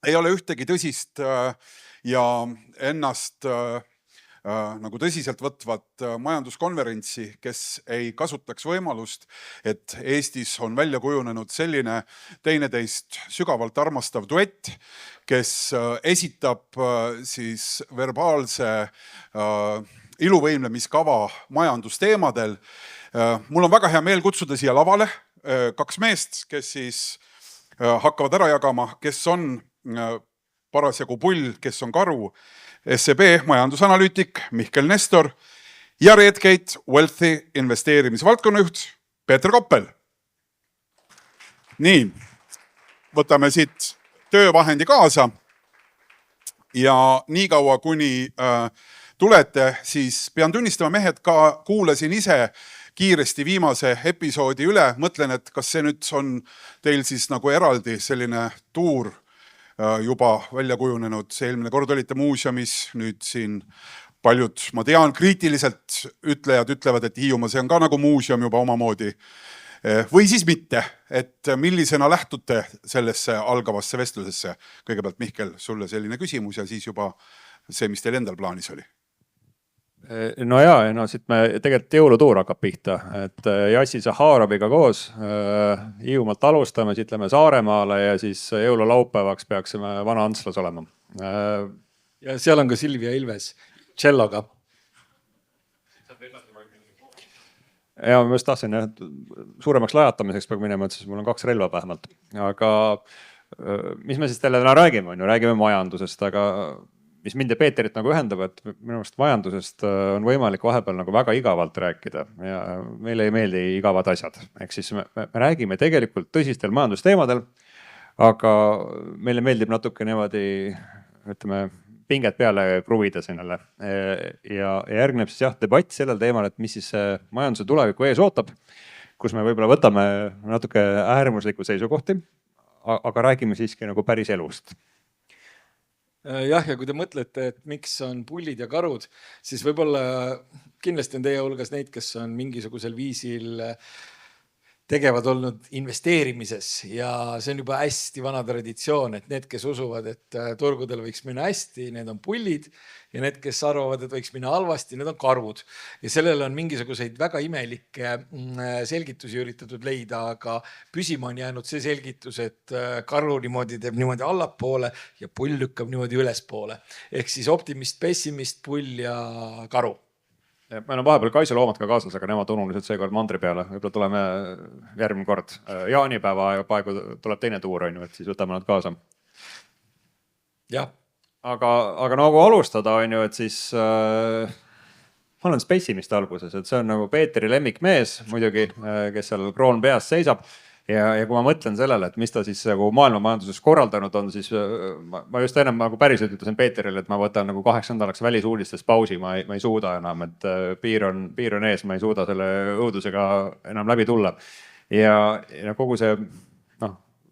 ei ole ühtegi tõsist ja ennast nagu tõsiselt võtvat majanduskonverentsi, kes ei kasutaks võimalust, et Eestis on välja kujunenud selline teineteist sügavalt armastav duett, kes esitab siis verbaalse iluvõimlemiskava majandusteemadel. Mul on väga hea meel kutsuda siia lavale kaks meest, kes siis hakkavad ära jagama, kes on parasjagu pull, kes on karu, SEB majandusanalüütik Mihkel Nestor ja Redgate Wealthy investeerimisvaldkonnajuht Peeter Koppel. Nii, võtame siit töövahendi kaasa ja nii kaua kuni tulete, siis pean tunnistama, mehed, ka kuulasin ise kiiresti viimase episoodi üle, mõtlen, et kas see nüüd on teil siis nagu eraldi selline tuur juba välja kujunenud. See eelmine kord olite muuseumis, nüüd siin paljud, ma tean, kriitiliselt ütlejad ütlevad, et Hiiumaa, see on ka nagu muuseum juba omamoodi. Või siis mitte, et millisena lähtute sellesse algavasse vestlusesse? Kõigepealt, Mihkel, sulle selline küsimus ja siis juba see, mis teil endal plaanis oli. No jaa, siit me tegelikult jõulutuur hakkab pihta, et Jassi Zaharoviga koos Hiiumaalt alustame, siit lähme Saaremaale ja siis jõululaupäevaks peaksime Vana Antslas olema. Ja seal on ka Silvia Ilves celloga. Ja ma just tahtsin, et suuremaks lajatamiseks peab minema, et siis mul on 2 relva vähemalt. Aga mis me siis teile täna räägime? Räägime majandusest, aga mis mind ja Peeterit nagu ühendab, et minu arust majandusest on võimalik vahepeal nagu väga igavalt rääkida ja meile ei meeldi igavad asjad. Ehk siis me räägime tegelikult tõsistel majandusteemadel, aga meile meeldib natuke niimoodi, ütleme, pinget peale kruvida sinnale. Ja järgneb siis debatt sellel teemal, et mis siis majanduse tuleviku ees ootab, kus me võib-olla võtame natuke äärmuslikku seisukohti, aga räägime siiski nagu päris elust. Jah, ja kui te mõtlete, et miks on pullid ja karud, siis võib-olla kindlasti on teie hulgas neid, kes on mingisugusel viisil tegevad olnud investeerimises ja see on juba hästi vana traditsioon, et need, kes usuvad, et turgudel võiks minna hästi, need on pullid ja need, kes arvavad, et võiks minna halvasti, need on karud. Ja sellele on mingisuguseid väga imelikke selgitusi üritatud leida, aga püsima on jäänud see selgitus, et karu niimoodi teeb niimoodi allapoole ja pull lükkab niimoodi ülespoole. Ehk siis optimist, pessimist, pull ja karu. Meil on vahepeal Kaisu loomad ka kaasas, aga nemad unuliselt seekord mandri peale. Võib-olla tuleme järgmine kord. Jaanipäeva paegu tuleb teine tuur, et siis võtame nad kaasa. Jah. Aga nagu alustada, et siis ma olen pessimist alguses, et see on nagu Peeteri lemmikmees muidugi, kes seal kroon peas seisab. Ja kui ma mõtlen sellele, et mis ta siis nagu maailma majanduses korraldanud on, siis ma just ennem nagu päriselt ütlesin Peeterile, et ma võtan nagu 8 nädalaks välisuudistes pausi, ma ei suuda enam, et piir on ees, ma ei suuda selle õudusega enam läbi tulla. Ja kogu see,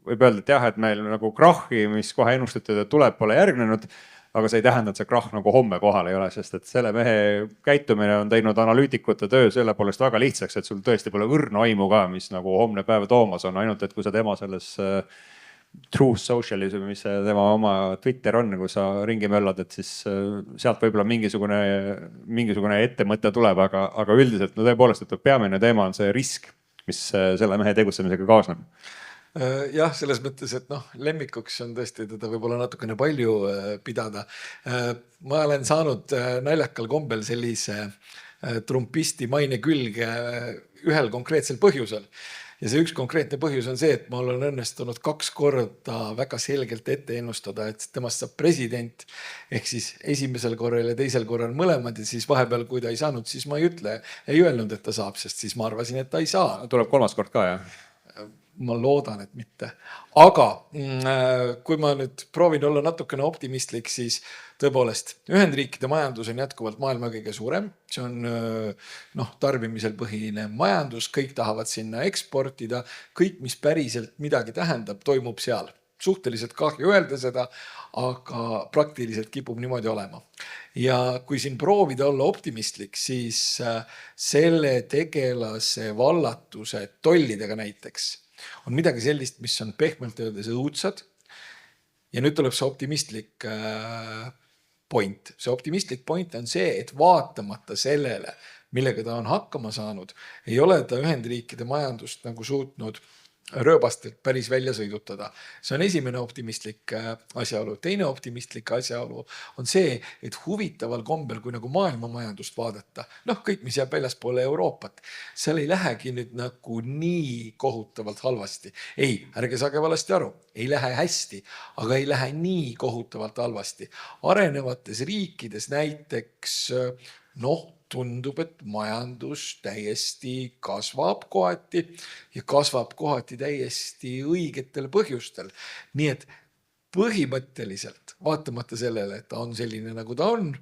võib öelda, et jah, et meil nagu krahhi, mis kohe ennustati, tuleb, pole järgnenud, aga see ei tähenda, et see krahh nagu homme kohal ei ole, sest et selle mehe käitumine on teinud analüütikute töö selle poolest väga lihtsaks, et sul tõesti pole õrna aimu ka, mis nagu homne päev toomas on, ainult et kui sa tema selles Truth Socialism, mis tema oma Twitter on, kui sa ringi möllad, et siis sealt võib-olla mingisugune ettemõte tuleb, aga üldiselt tõepoolest, et peamine teema on see risk, mis selle mehe tegutsemisega kaasneb. Jah, selles mõttes, et lemmikuks on tõesti teda võib-olla natukene palju pidada. Ma olen saanud naljakal kombel sellise trumpisti maine külge ühel konkreetsel põhjusel. Ja see üks konkreetne põhjus on see, et mul on õnnestunud 2 korda väga selgelt ette ennustada, et temast saab president. Ehk siis esimesel korral ja teisel korral mõlemad ja siis vahepeal, kui ta ei saanud, siis ma ei öelnud, et ta saab, sest siis ma arvasin, et ta ei saa. Tuleb 3. kord ka, jah? Ma loodan, et mitte. Aga kui ma nüüd proovin olla natukene optimistlik, siis tõepoolest Ühendriikide majandus on jätkuvalt maailma kõige suurem. See on tarbimisel põhiline majandus, kõik tahavad sinna eksportida, kõik, mis päriselt midagi tähendab, toimub seal. Suhteliselt kahju öelda seda, aga praktiliselt kipub niimoodi olema. Ja kui siin proovida olla optimistlik, siis selle tegelase vallatuse tollidega näiteks on midagi sellist, mis on pehmelt öeldes õudsad Ja nüüd tuleb see optimistlik point. See optimistlik point on see, et vaatamata sellele, millega ta on hakkama saanud, ei ole ta Ühendriikide majandust nagu suutnud rööbastelt päris välja sõidutada. See on esimene optimistlik asjaolu. Teine optimistlik asjaolu on see, et huvitaval kombel, kui nagu maailma majandust vaadata, kõik, mis jääb väljaspoole Euroopat, seal ei lähegi nüüd nagu nii kohutavalt halvasti. Ei, ärge saage valesti aru, ei lähe hästi, aga ei lähe nii kohutavalt halvasti. Arenevates riikides näiteks, tundub, et majandus täiesti kasvab kohati ja kasvab kohati täiesti õigetel põhjustel. Nii et põhimõtteliselt, vaatamata sellele, et ta on selline, nagu ta on,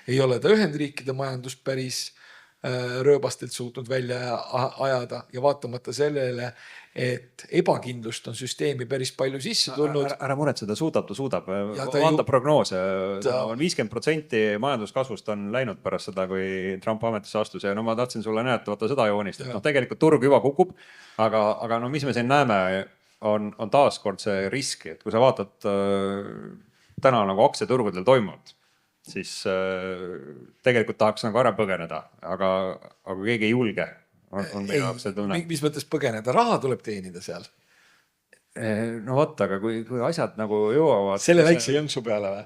ei ole ta Ühendriikide majandust päris rööbastelt suutnud välja ajada ja vaatamata sellele, et ebakindlust on süsteemi päris palju sisse tulnud. Ära muretseda, ta suudab. Vaata prognoose. 50% majanduskasvust on läinud pärast seda, kui Trump ametisse astus ja ma tahtsin sulle näidata, vaata seda joonist. Tegelikult turg juba kukub, aga mis me siin näeme, on taaskord see risk, et kui sa vaatad täna nagu aktsiaturgudel toimuvat, siis tegelikult tahaks nagu ära põgeneda, aga keegi ei julge. On meie jaoks see tunne. Mis mõttes põgeneda? Raha tuleb teenida seal. No vaata, aga kui asjad nagu jõuavad... Selle väikse jõnksu peale või?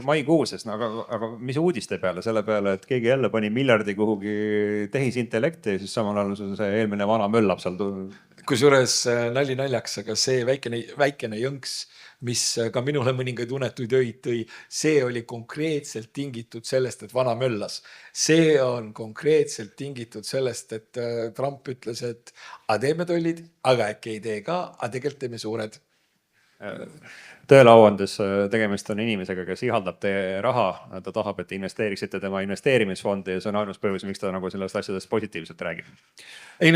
Maikuuses, aga mis uudiste peale? Selle peale, et keegi jälle pani miljardi kuhugi tehisintellekti, siis samal ajal see eelmine vana möllab seal. Kusjuures nali naljaks, aga see väikene jõnks, mis ka minule mõningaid unetuid öid tõi, see oli konkreetselt tingitud sellest, et vana möllas. See on konkreetselt tingitud sellest, et Trump ütles, et teeme tollid, aga äkki ei tee ka, aga tegelikult teeme suured. Tõele auandes tegemist on inimesega, kes ihaldab teie raha, ta tahab, et investeeriksite tema investeerimisfondi ja see on ainus põhjus, miks ta nagu sellest asjadest positiivselt räägib. Ei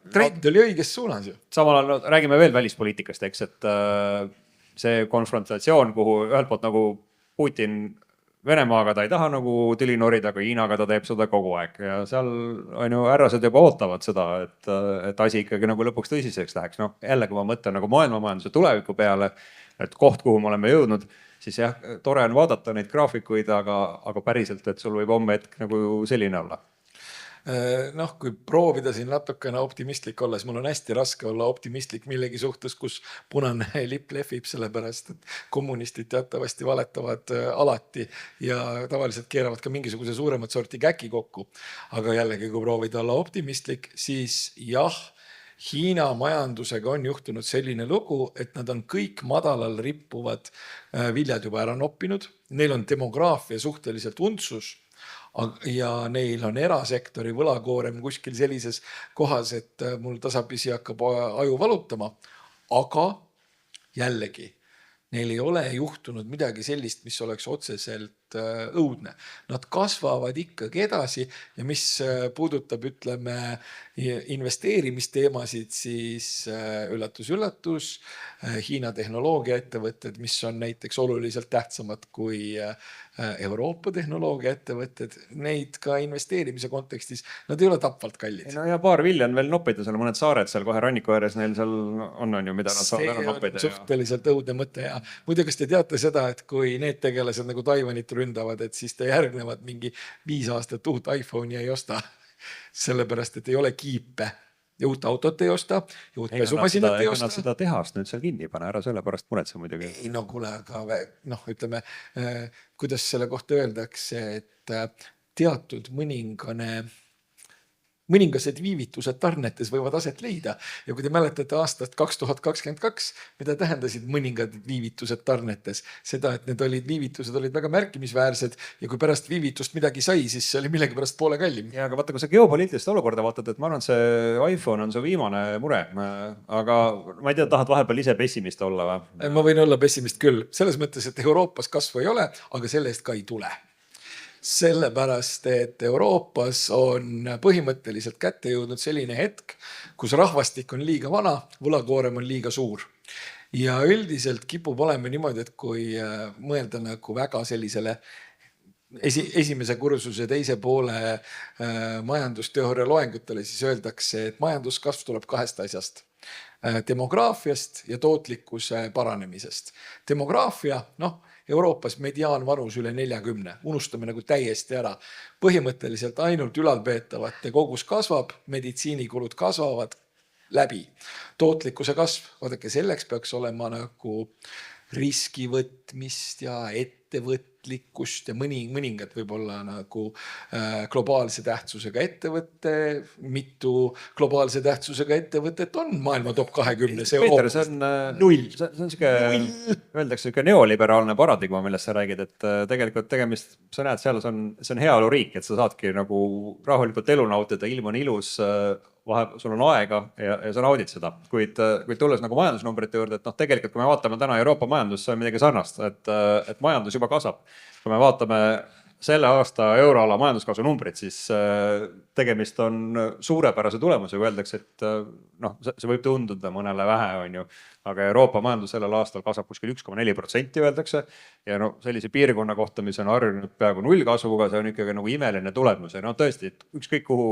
trend oli õiges suunas ju. Samal ajal räägime veel välispoliitikast, eks, et see konfrontatsioon, kuhu ühelt poolt nagu Putin Venemaaga ta ei taha nagu tüli norida, aga Hiinaga ta teeb seda kogu aeg ja seal on ju härrased juba ootavad seda, et asi ikkagi nagu lõpuks tõsiseks läheks. Jälle, kui ma mõtlen nagu maailmamajanduse tuleviku peale, et koht, kuhu me oleme jõudnud, siis jah, tore on vaadata neid graafikuid, aga päriselt, et sul võib homme hetk nagu selline olla. Kui proovida siin natukene optimistlik olla, siis mul on hästi raske olla optimistlik millegi suhtes, kus punane lipp lehvib, sellepärast, et kommunistid teatavasti valetavad alati ja tavaliselt keeravad ka mingisuguse suuremat sorti käki kokku. Aga jällegi, kui proovida olla optimistlik, siis jah, Hiina majandusega on juhtunud selline lugu, et nad on kõik madalal rippuvad viljad juba ära noppinud. Neil on demograafia suhteliselt untsus ja neil on erasektori võlakoorem kuskil sellises kohas, et mul tasapisi hakkab aju valutama. Aga jällegi, neil ei ole juhtunud midagi sellist, mis oleks otseselt õudne. Nad kasvavad ikkagi edasi ja mis puudutab, ütleme, investeerimisteemasid, siis üllatus, Hiina tehnoloogiaettevõtted, mis on näiteks oluliselt tähtsamad kui Euroopa tehnoloogiaettevõtted, neid ka investeerimise kontekstis, nad ei ole tapvalt kallid. Ja paar vilja on veel noppida, seal mõned saared seal kohe ranniku ääres, neil seal on ju, mida nad saavad ära noppida. See on suhteliselt õudne mõte ja muide, kas te teate seda, et kui need tegelased nagu Taiwanit ründavad, et siis te järgnevad mingi 5 aastat uut iPhone'i ei osta, sellepärast, et ei ole kiipe. Ja uut autot ei osta, ja uut pesumasinat ei osta. Nad seda tehast nüüd seal kinni pane, ära selle pärast muretse muidugi. Ei, kuule, aga ütleme, kuidas selle kohta öeldakse, et teatud mõningased viivitused tarnetes võivad aset leida. Ja kui te mäletate aastast 2022, mida tähendasid mõningad viivitused tarnetes, seda, et need viivitused olid väga märkimisväärsed ja kui pärast viivitust midagi sai, siis see oli millegi pärast poole kallim. Ja, aga vaata, kui sa geopoliitilist olukorda vaatad, et ma arvan, et see iPhone on su viimane mure, aga ma ei tea, tahad vahepeal ise pessimist olla või? Ma võin olla pessimist küll. Selles mõttes, et Euroopas kasvu ei ole, aga selle eest ka ei tule. Sellepärast, et Euroopas on põhimõtteliselt kätte jõudnud selline hetk, kus rahvastik on liiga vana, võlakoorem on liiga suur. Ja üldiselt kipub olema niimoodi, et kui mõelda nagu väga sellisele esimese kursuse teise poole majandusteooria loengutele, siis öeldakse, et majanduskasv tuleb 2 asjast. demograafiast ja tootlikkuse paranemisest. Demograafia, Euroopas mediaanvanus üle 40, unustame nagu täiesti ära. Põhimõtteliselt ainult ülalpeetavate kogus kasvab, meditsiinikulud kasvavad läbi. Tootlikkuse kasv, vaadake, selleks peaks olema nagu riskivõtmist ja ettevõtlikkust ja mõningad võib-olla nagu globaalse tähtsusega ettevõtte, mitu globaalse tähtsusega ettevõtet on maailma top 20. Peeter, see on siuke, öeldakse siuke neoliberaalne paradigma, millest sa räägid, et tegelikult tegemist, sa näed, seal see on heaoluriik, et sa saadki nagu rahulikult elu nautida, ilm on ilus, sul on aega ja sa naudid seda. Kuid tulles nagu majandusnumbrite juurde, et tegelikult kui me vaatame täna Euroopa majandus, see on midagi sarnast, et majandus juba kasvab. Kui me vaatame selle aasta euroala majanduskasvu numbrid, siis tegemist on suurepärase tulemusega. Öeldakse, et see võib tunduda mõnele vähe, on ju, aga Euroopa majandus sellel aastal kasvab kuskil 1,4% öeldakse. Ja sellise piirkonna kohta, mis on harjunud peaaegu nullkasvuga, see on ikkagi nagu imeline tulemus. Ja tõesti, et ükskõik kuhu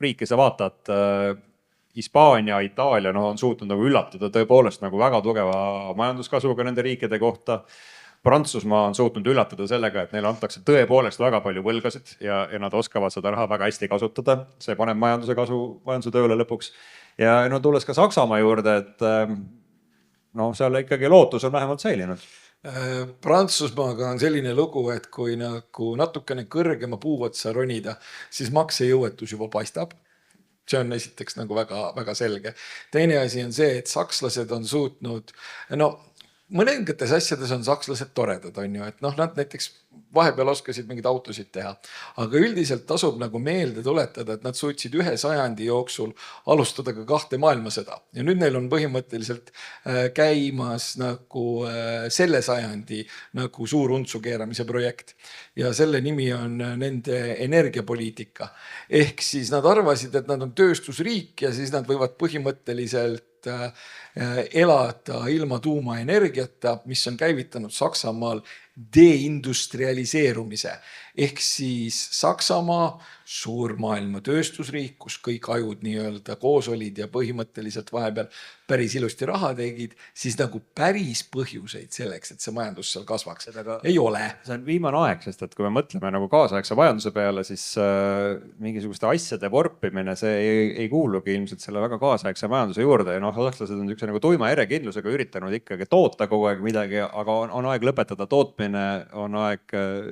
riiki sa vaatad, Hispaania, Itaalia on suutnud nagu üllatada tõepoolest nagu väga tugeva majanduskasvuga nende riikide kohta. Prantsusmaa on suutnud üllatada sellega, et neile antakse tõepoolest väga palju võlgasid ja nad oskavad seda raha väga hästi kasutada. See paneb majanduse tööle lõpuks. Ja tulles ka Saksamaa juurde, et seal ikkagi lootus on vähemalt säilinud. Prantsusmaaga on selline lugu, et kui nagu natukene kõrgema puuotsa ronida, siis maksejõuetus juba paistab. See on esiteks nagu väga, väga selge. Teine asi on see, et sakslased on suutnud, mõningates asjades on sakslased toredad, on ju, et nad näiteks vahepeal oskasid mingid autosid teha, aga üldiselt tasub nagu meelde tuletada, et nad suutsid 1 sajandi jooksul alustada ka 2 maailmasõda. Ja nüüd neil on põhimõtteliselt käimas nagu selle sajandi nagu suur untsu keeramise projekt. Ja selle nimi on nende energiapoliitika. Ehk siis nad arvasid, et nad on tööstusriik ja siis nad võivad põhimõtteliselt elada ilma tuumaenergiata, mis on käivitanud Saksamaal deindustrialiseerumise. Ehk siis Saksamaa, suur maailma tööstusriik, kus kõik ajud nii-öelda koos olid ja põhimõtteliselt vahepeal päris ilusti raha tegid, siis nagu päris põhjuseid selleks, et see majandus seal kasvaks, ei ole. See on viimane aeg, sest et kui me mõtleme nagu kaasaegse majanduse peale, siis mingisuguste asjade vorpimine, see ei kuulugi ilmselt selle väga kaasaegse majanduse juurde. Ja sakslased on niisuguse nagu tuima järjekindlusega üritanud ikkagi toota kogu aeg midagi, aga on aeg lõpetada tootmine, on aeg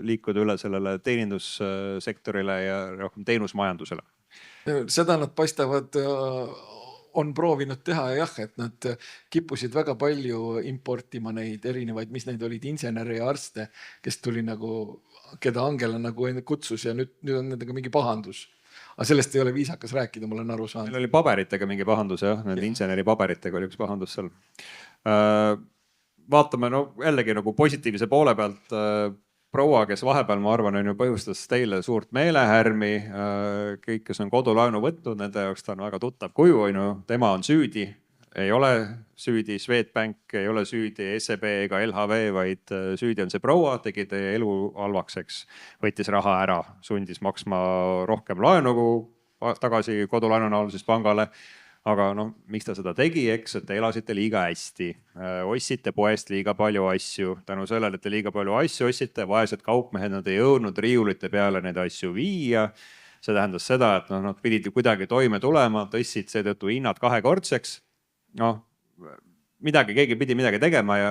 liikuda üle sellele teenindussektorile ja rohkem teenusmajandusele. Seda nad paistavad on proovinud teha jah, et nad kippusid väga palju importima neid erinevaid, mis neid olid insenere ja arste, kes tuli nagu, keda Angela nagu kutsus ja nüüd on nendega mingi pahandus. Aga sellest ei ole viisakas rääkida, mul on aru saanud. Meil oli paberitega mingi pahandus, jah, need inseneri paberitega oli üks pahandus seal. Vaatame jällegi nagu positiivse poole pealt. Proua, kes vahepeal, ma arvan, on ju põhjustas teile suurt meelehärmi. Kõik, kes on kodulaenu võtnud, nende jaoks ta on väga tuttav kuju, on ju. Tema on süüdi, ei ole süüdi Swedbank, ei ole süüdi SEB ega LHV, vaid süüdi on see proua, tegi teie elu halvakseks, võttis raha ära, sundis maksma rohkem laenu tagasi kodulaenu näol siis pangale. Aga miks ta seda tegi, eks, et te elasite liiga hästi, ostsite poest liiga palju asju, tänu sellele, et te liiga palju asju ostsite, vaesed kaupmehed, nad ei jõudnud riiulite peale neid asju viia. See tähendas seda, et nad pidid ju kuidagi toime tulema, tõstsid seetõttu hinnad 2-kordseks. Keegi pidi midagi tegema ja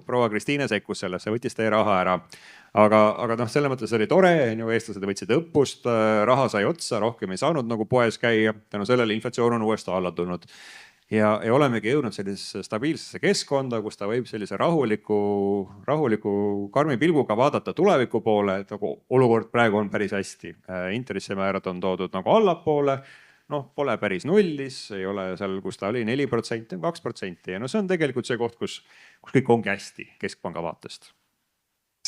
proua Kristiine sekkus sellesse, võttis teie raha ära. Aga selle mõttes oli tore, eestlased võtsid õppust, raha sai otsa, rohkem ei saanud nagu poes käia, tänu sellele inflatsioon on uuesti alla tulnud. Ja olemegi jõudnud sellisesse stabiilsesse keskkonda, kus ta võib sellise rahuliku karmi pilguga vaadata tuleviku poole, et nagu olukord praegu on päris hästi. Intressimäärad on toodud nagu allapoole, pole päris nullis, ei ole seal, kus ta oli 4%, 2%. Ja see on tegelikult see koht, kus kõik ongi hästi keskpanga vaatest.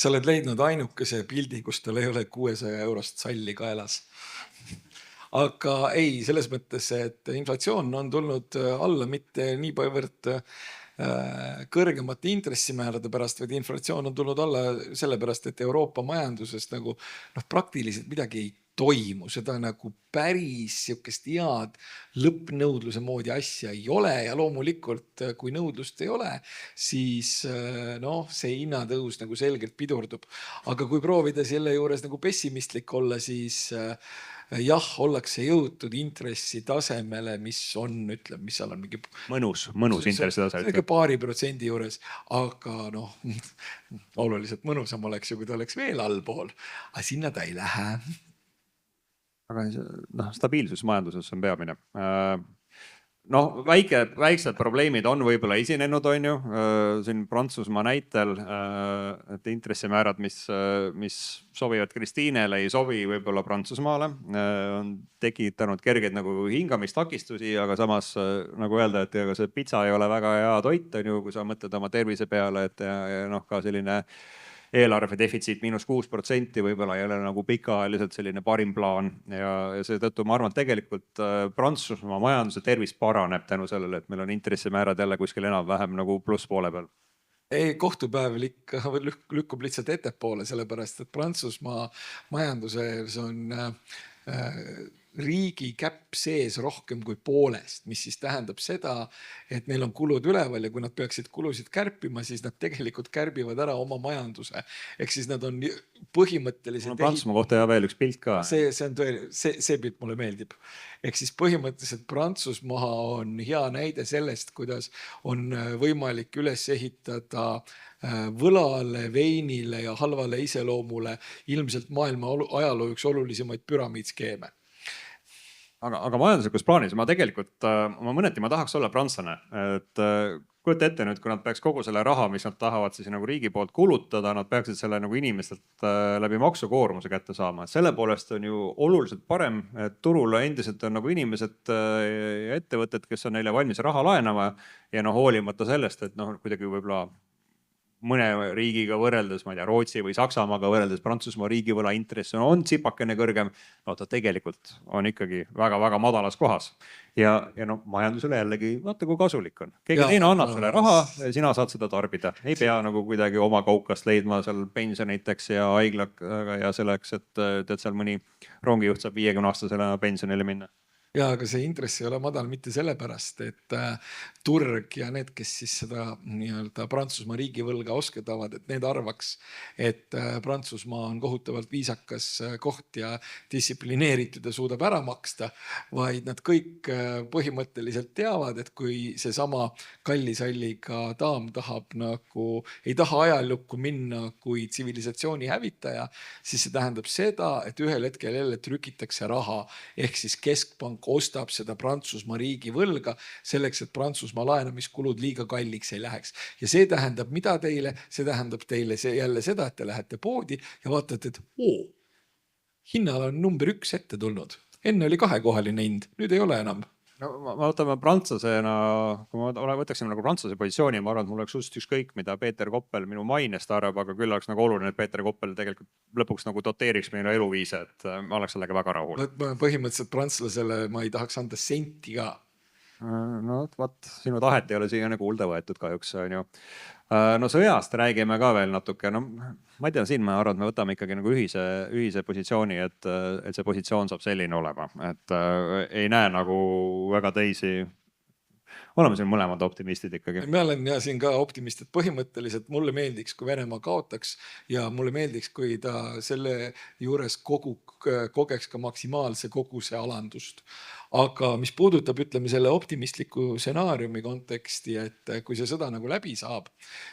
Sa oled leidnud ainukese pildi, kus tal ei ole 600 eurost salli kaelas. Aga ei, selles mõttes, et inflatsioon on tulnud alla mitte nii päevõrd kõrgemate intressimäärade pärast, vaid inflatsioon on tulnud alla sellepärast, et Euroopa majandusest nagu praktiliselt midagi ei toimu, seda nagu päris sihukest head lõppnõudluse moodi asja ei ole ja loomulikult kui nõudlust ei ole, siis noh, see hinnatõus nagu selgelt pidurdub. Aga kui proovida selle juures nagu pessimistlik olla, siis jah, ollakse jõutud intressi tasemele, mis on, ütleme, mis seal on mingi mõnus intressi tase. Ikka 2% juures, aga noh, oluliselt mõnusam oleks ju, kui ta oleks veel allpool, aga sinna ta ei lähe. Aga noh, stabiilsus majanduses on peamine. Noh, väiksed probleemid on võib-olla esinenud, on ju, siin Prantsusmaa näitel, et intressimäärad, mis sobivad Kristiinele, ei sobi võib-olla Prantsusmaale, on tekitanud kergeid nagu hingamistakistusi, aga samas nagu öelda, et ega see pitsa ei ole väga hea toit, on ju, kui sa mõtled oma tervise peale, et ja noh, ka selline eelarve defitsiit -6% võib-olla ei ole nagu pikaajaliselt selline parim plaan ja seetõttu ma arvan, et tegelikult Prantsusmaa majanduse tervis paraneb tänu sellele, et meil on intressimäärad jälle kuskil enam-vähem nagu plusspoole peal. Ei, kohtupäev lükkub lihtsalt ettepoole, sellepärast et Prantsusmaa majanduses on riigi käpp sees rohkem kui poolest, mis siis tähendab seda, et neil on kulud üleval ja kui nad peaksid kulusid kärpima, siis nad tegelikult kärbivad ära oma majanduse. Ehk siis nad on põhimõtteliselt... Prantsusmaa kohta ja veel üks pilt ka. See pilt mulle meeldib. Ehk siis põhimõtteliselt Prantsusmaa on hea näide sellest, kuidas on võimalik üles ehitada võlale, veinile ja halvale iseloomule ilmselt maailma ajaloo üks olulisemaid püramiidskeeme. Aga majanduslikus plaanis ma tegelikult, mõneti ma tahaks olla prantslane, et kujuta ette nüüd, kui nad peaks kogu selle raha, mis nad tahavad siis nagu riigi poolt kulutada, nad peaksid selle nagu inimestelt läbi maksukoormuse kätte saama. Selle poolest on ju oluliselt parem, et turul endiselt on nagu inimesed ja ettevõtted, kes on neile valmis raha laenama ja noh, hoolimata sellest, et noh, kuidagi võib-olla mõne riigiga võrreldes, ma ei tea, Rootsi või Saksamaaga võrreldes Prantsusmaa riigivõla intress on tsipakene kõrgem. No ta tegelikult on ikkagi väga-väga madalas kohas. Ja no majandusele jällegi, vaata kui kasulik on. Keegi teine annab selle raha, sina saad seda tarbida. Ei pea nagu kuidagi oma kaukast leidma seal pensioniteks ja haiglaga ja selleks, et seal mõni rongijuht saab 50-aastasele pensionile minna. Ja aga see intress ei ole madal mitte sellepärast, et turg ja need, kes siis seda nii-öelda Prantsusmaa riigivõlga osketavad, et need arvaks, et Prantsusmaa on kohutavalt viisakas koht ja distsiplineeritud ja suudab ära maksta, vaid nad kõik põhimõtteliselt teavad, et kui see sama kallisalliga daam tahab nagu, ei taha ajalukku minna kui tsivilisatsiooni hävitaja, siis see tähendab seda, et ühel hetkel jälle trükitakse raha, ehk siis keskpank ostab seda Prantsusmaa riigi võlga selleks, et Prantsusmaa laenamiskulud liiga kalliks ei läheks. Ja see tähendab mida teile? See tähendab teile jälle seda, et te lähete poodi ja vaatate, et hinnal on number 1 ette tulnud. Enne oli 2-kohaline hind, nüüd ei ole enam. No, ma võtame prantlasena, kui ma võtaksin nagu prantsuse positsiooni, ma arvan, et mul oleks just ükskõik, mida Peeter Koppel minu mainest arvab, aga küll oleks nagu oluline, et Peeter Koppel tegelikult lõpuks nagu doteeriks meile eluviise, et ma oleks sellega väga rahul. Põhimõtteliselt prantslasele ma ei tahaks anda senti ka. No vaat, sinu tahet ei ole siiani kuulda võetud kahjuks, on ju. No sõjast räägime ka veel natuke. No, ma ei tea, siin ma arvan, et me võtame ikkagi nagu ühise positsiooni, et see positsioon saab selline olema. Et ei näe nagu väga teisi. Oleme siin mõlemad optimistid ikkagi. Ma olen siin ka optimist, et põhimõtteliselt mulle meeldiks, kui Venemaa kaotaks ja mulle meeldiks, kui ta selle juures kogeks ka maksimaalse koguse alandust. Aga mis puudutab, ütleme, selle optimistliku stsenaariumi konteksti, et kui see sõda nagu läbi saab,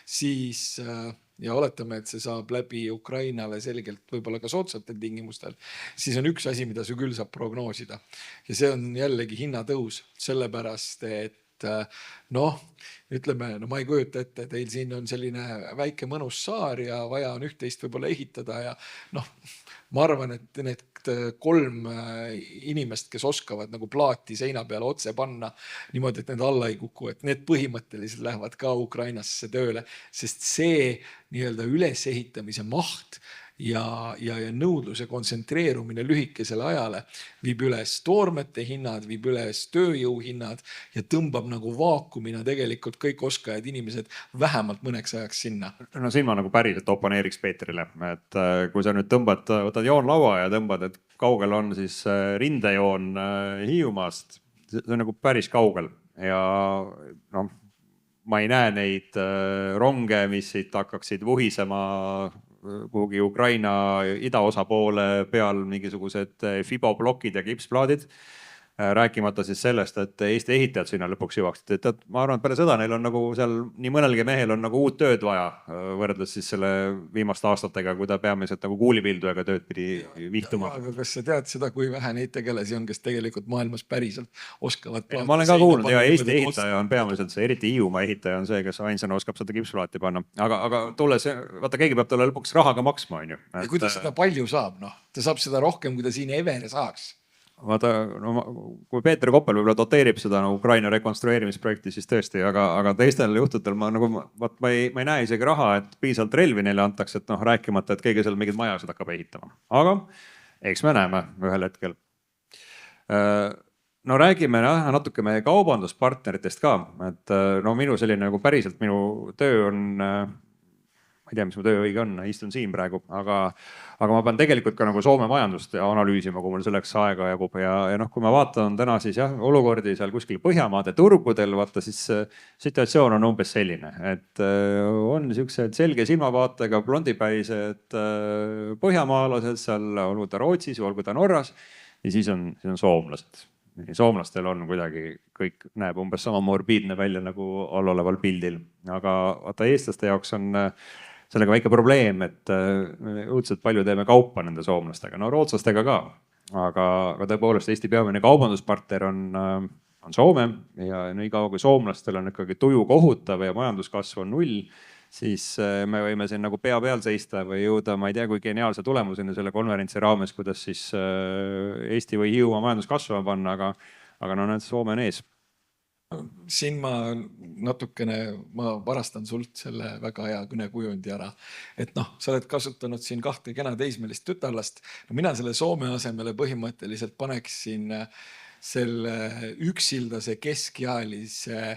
siis ja oletame, et see saab läbi Ukrainale selgelt võib-olla ka soodsatel tingimustel, siis on üks asi, mida see küll saab prognoosida. Ja see on jällegi hinnatõus, sellepärast, et noh, ütleme, no ma ei kujuta ette, teil siin on selline väike mõnus saar ja vaja on üht-teist võib-olla ehitada ja noh, ma arvan, et need 3 inimest, kes oskavad nagu plaati seina peale otse panna niimoodi, et need alla ei kuku, et need põhimõtteliselt lähevad ka Ukrainasse tööle, sest see nii-öelda ülesehitamise maht ja nõudluse kontsentreerumine lühikesele ajale viib üles toormete hinnad, viib üles tööjõuhinnad ja tõmbab nagu vaakumina tegelikult kõik oskajad inimesed vähemalt mõneks ajaks sinna. No siin ma nagu päriselt oponeeriks Peetrile, et kui sa nüüd võtad joonlaua ja tõmbad, et kaugel on siis rindejoon Hiiumaast, see on nagu päris kaugel ja noh, ma ei näe neid ronge, mis siit hakkaksid vuhisema kuhugi Ukraina idaosa poole peal mingisugused fiboblokid ja kipsplaadid. Rääkimata siis sellest, et Eesti ehitajad sinna lõpuks jõuaksid. Et ma arvan, et peale seda neil on nagu seal nii mõnelgi mehel on nagu uut tööd vaja võrreldes siis selle viimaste aastatega, kui ta peamiselt nagu kuulipildujaga tööd pidi vihtuma. Aga kas sa tead seda, kui vähe neid tegelasi on, kes tegelikult maailmas päriselt oskavad? Ma olen ka kuulnud ja Eesti ehitaja on peamiselt see, eriti Hiiumaa ehitaja on see, kes ainsana oskab seda kipsplaati panna. Aga tulles, vaata keegi peab talle lõpuks raha ka maksma, on ju. Ja kuidas seda palju saab? Ta saab seda rohkem, kui ta siin Evere saaks. Vaata, no, kui Peeter Koppel võib-olla doteerib seda Ukraina rekonstrueerimisprojekti, siis tõesti, aga teistel juhtudel ma ei näe isegi raha, et piisavalt relvi neile antakse, et rääkimata, et keegi seal mingid majasid hakkab ehitama. Aga eks me näeme ühel hetkel. No räägime natuke meie kaubanduspartneritest ka, et no minu selline nagu päriselt minu töö on, ma ei tea, mis mu töö õige on, istun siin praegu, aga ma pean tegelikult ka nagu Soome majandust analüüsima, kui mul selleks aega jagub ja kui ma vaatan täna siis olukordi seal kuskil Põhjamaade turgudel, vaata siis situatsioon on umbes selline, et on niisugused selge silmavaatega blondipäised põhjamaalased seal, olgu ta Rootsis, olgu ta Norras ja siis on soomlased. Soomlastel on kuidagi kõik näeb umbes sama morbiidne välja nagu alloleval pildil, aga vaata eestlaste jaoks on sellega väike probleem, et õudselt palju teeme kaupa nende soomlastega, no rootslastega ka, aga tõepoolest Eesti peamine kaubanduspartner on Soome ja nii kaua kui soomlastel on ikkagi tuju kohutav ja majanduskasv on 0, siis me võime siin nagu pea peal seista või jõuda, ma ei tea, kui geniaalse tulemuseni selle konverentsi raames, kuidas siis Eesti või Hiiumaa majandus kasvama panna, aga no näed, Soome on ees. Siin ma varastan sult selle väga hea kõnekujundi ära, et sa oled kasutanud siin 2 kena teismelist tütarlast. No mina selle Soome asemele põhimõtteliselt paneksin selle üksildase keskealise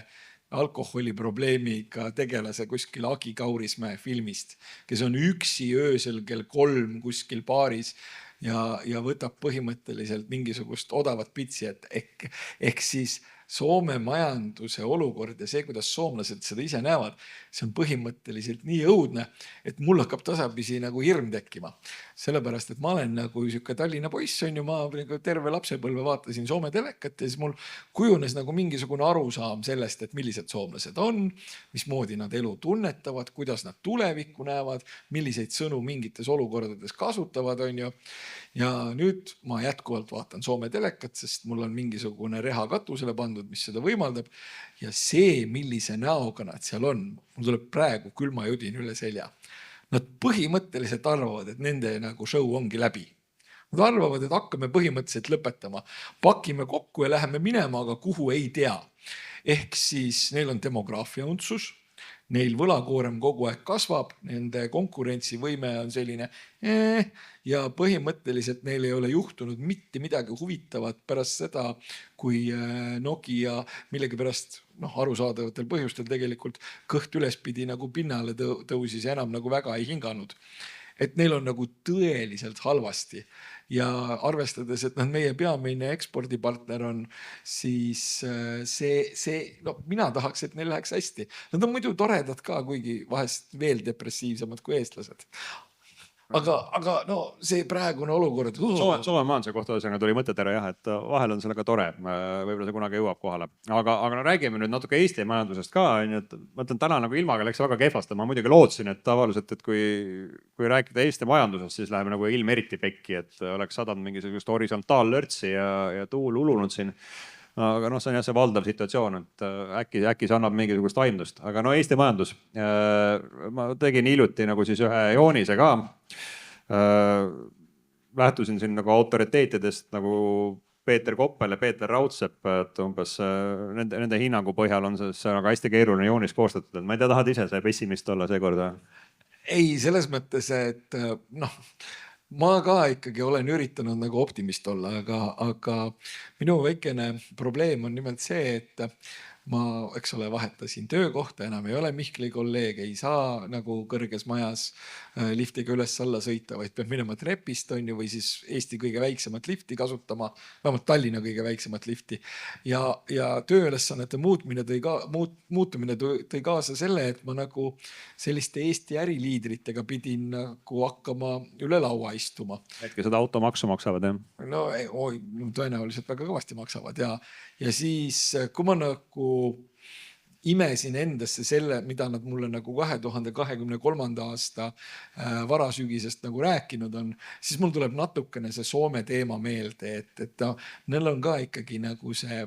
alkoholiprobleemiga tegelase kuskil Agi Kaurismäe filmist, kes on üksi öösel kell 3 kuskil baaris ja võtab põhimõtteliselt mingisugust odavat pitsi, ehk siis Soome majanduse olukord ja see, kuidas soomlased seda ise näevad, see on põhimõtteliselt nii õudne, et mul hakkab tasapisi nagu hirm tekkima. Sellepärast, et ma olen nagu siuke Tallinna poiss, on ju, ma terve lapsepõlve vaatasin Soome telekat ja siis mul kujunes nagu mingisugune arusaam sellest, et millised soomlased on, mismoodi nad elu tunnetavad, kuidas nad tulevikku näevad, milliseid sõnu mingites olukordades kasutavad, on ju. Ja nüüd ma jätkuvalt vaatan Soome telekat, sest mul on mingisugune reha katusele pandud, mis seda võimaldab. Ja see, millise näoga nad seal on, mul tuleb praegu külmajudin üle selja. Nad põhimõtteliselt arvavad, et nende nagu show ongi läbi. Nad arvavad, et hakkame põhimõtteliselt lõpetama. Pakime kokku ja läheme minema, aga kuhu ei tea. Ehk siis neil on demograafia untsus. Neil võlakoorem kogu aeg kasvab, nende konkurentsivõime on selline ja põhimõtteliselt neil ei ole juhtunud mitte midagi huvitavat pärast seda, kui Nokia millegipärast arusaadavatel põhjustel tegelikult kõht ülespidi nagu pinnale tõusis ja enam nagu väga ei hinganud. Et neil on nagu tõeliselt halvasti ja arvestades, et meie peamine ekspordipartner on, siis mina tahaks, et neil läheks hästi. Nad on muidu toredad ka, kuigi vahest veel depressiivsemad kui eestlased. Aga see praegune olukord... Soome majanduse kohta tuli mõttetera jah, et vahel on see väga tore. Võib-olla see kunagi jõuab kohale. Aga räägime nüüd natuke Eesti majandusest ka. Ma ütlen, täna nagu ilmaga läks väga kehvast. Ma muidugi lootsin, et tavaliselt, et kui rääkida Eesti majandusest, siis läheb nagu ilm eriti pekki, et oleks sadanud mingisugust horisontaallörtsi ja tuul ulunud siin. Aga see on jah see valdav situatsioon, et äkki see annab mingisugust aimdust. Aga Eesti majandus. Ma tegin hiljuti nagu siis ühe joonise ka. Lähtusin siin nagu autoriteetidest nagu Peeter Koppel ja Peeter Raudsepp, et umbes nende hinnangu põhjal on see väga hästi keeruline joonis koostatud. Ma ei tea, tahad ise see pessimist olla seekord? ei, selles mõttes, et noh, ma ka ikkagi olen üritanud nagu optimist olla, aga minu väikene probleem on nimelt see, et ma, eks ole, vahetasin töökohta, enam ei ole Mihkli kolleeg, ei saa nagu kõrges majas liftiga üles-alla sõita, vaid peab minema trepist, on ju, või siis Eesti kõige väiksemat lifti kasutama, vähemalt Tallinna kõige väiksemat lifti. Ja tööülesannete muutumine tõi kaasa selle, et ma nagu selliste Eesti äriliidritega pidin nagu hakkama üle laua istuma. Need, kes seda automaksu maksavad, jah? No tõenäoliselt väga kõvasti maksavad ja siis, kui ma nagu imesin endasse selle, mida nad mulle nagu 2023. aasta varasügisest nagu rääkinud on, siis mul tuleb natukene see Soome teema meelde, et neil on ka ikkagi nagu see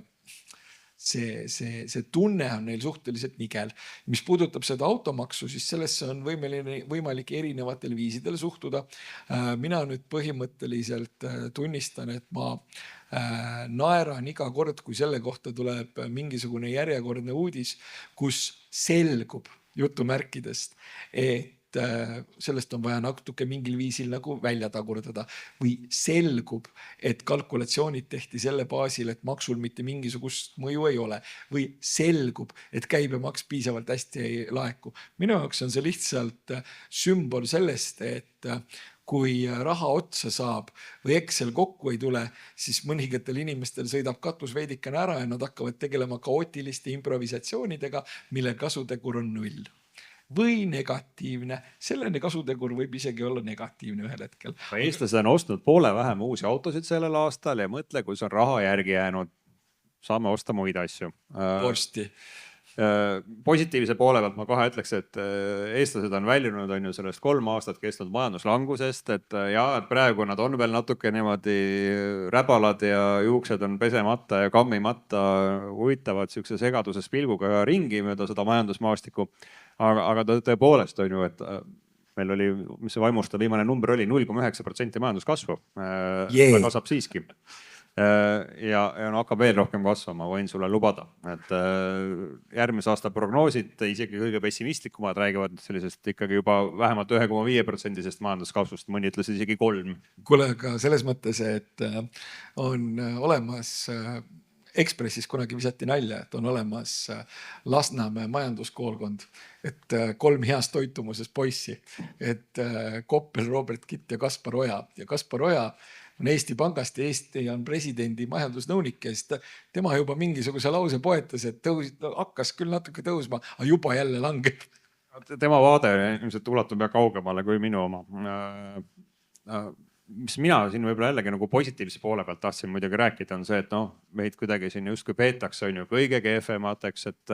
tunne on neil suhteliselt nigel. Mis puudutab seda automaksu, siis sellesse on võimalik erinevatel viisidel suhtuda. Mina nüüd põhimõtteliselt tunnistan, et ma naeran iga kord, kui selle kohta tuleb mingisugune järjekordne uudis, kus selgub jutumärkidest, et sellest on vaja natuke mingil viisil nagu välja tagurdada või selgub, et kalkulatsioonid tehti selle baasil, et maksul mitte mingisugust mõju ei ole või selgub, et käibemaks piisavalt hästi ei laeku. Minu jaoks on see lihtsalt sümbol sellest, et kui raha otsa saab või Excel kokku ei tule, siis mõningatel inimestel sõidab katus veidikene ära ja nad hakkavad tegelema kaootiliste improvisatsioonidega, mille kasutegur on 0. Või negatiivne. Sellene kasutegur võib isegi olla negatiivne ühel hetkel. Eestlased on ostnud poole vähem uusi autosid sellel aastal ja mõtle, kui see on raha järgi jäänud. Saame osta muid asju. Vorsti. Positiivse poole pealt ma kohe ütleks, et eestlased on väljunud sellest 3 aastat kestnud majanduslangusest, et praegu nad on veel natuke niimoodi räbalad ja juuksed on pesemata ja kammimata, huvitavad siukse segaduses pilguga ringi mööda seda majandusmaastikku. Aga tõepoolest on ju, et meil oli, mis see vaimustav viimane number oli, 0,9% majanduskasvu. Ta kasvab siiski. Ja hakkab veel rohkem kasvama, võin sulle lubada. Et järgmise aasta prognoosid, isegi kõige pessimistlikumad räägivad sellisest ikkagi juba vähemalt 1,5% majanduskasvust, mõni ütles isegi 3%. Kuule, aga selles mõttes, et on olemas Ekspressis kunagi visati nalja, et on olemas Lasnamäe majanduskoolkond, et 3 heas toitumuses poissi, et Koppel, Robert Kitt ja Kaspar Oja. Ja Kaspar Oja on Eesti Pangast ja Eesti on presidendi majandusnõunik ja siis tema juba mingisuguse lause poetas, et hakkas küll natuke tõusma, aga juba jälle langeb. Tema vaade ilmselt ulatub ja kaugemale kui minu oma. Mis mina siin võib-olla jällegi nagu positiivse poole pealt tahtsin muidugi rääkida, on see, et meid kuidagi siin justkui peetakse on ju kõige kehvemateks, et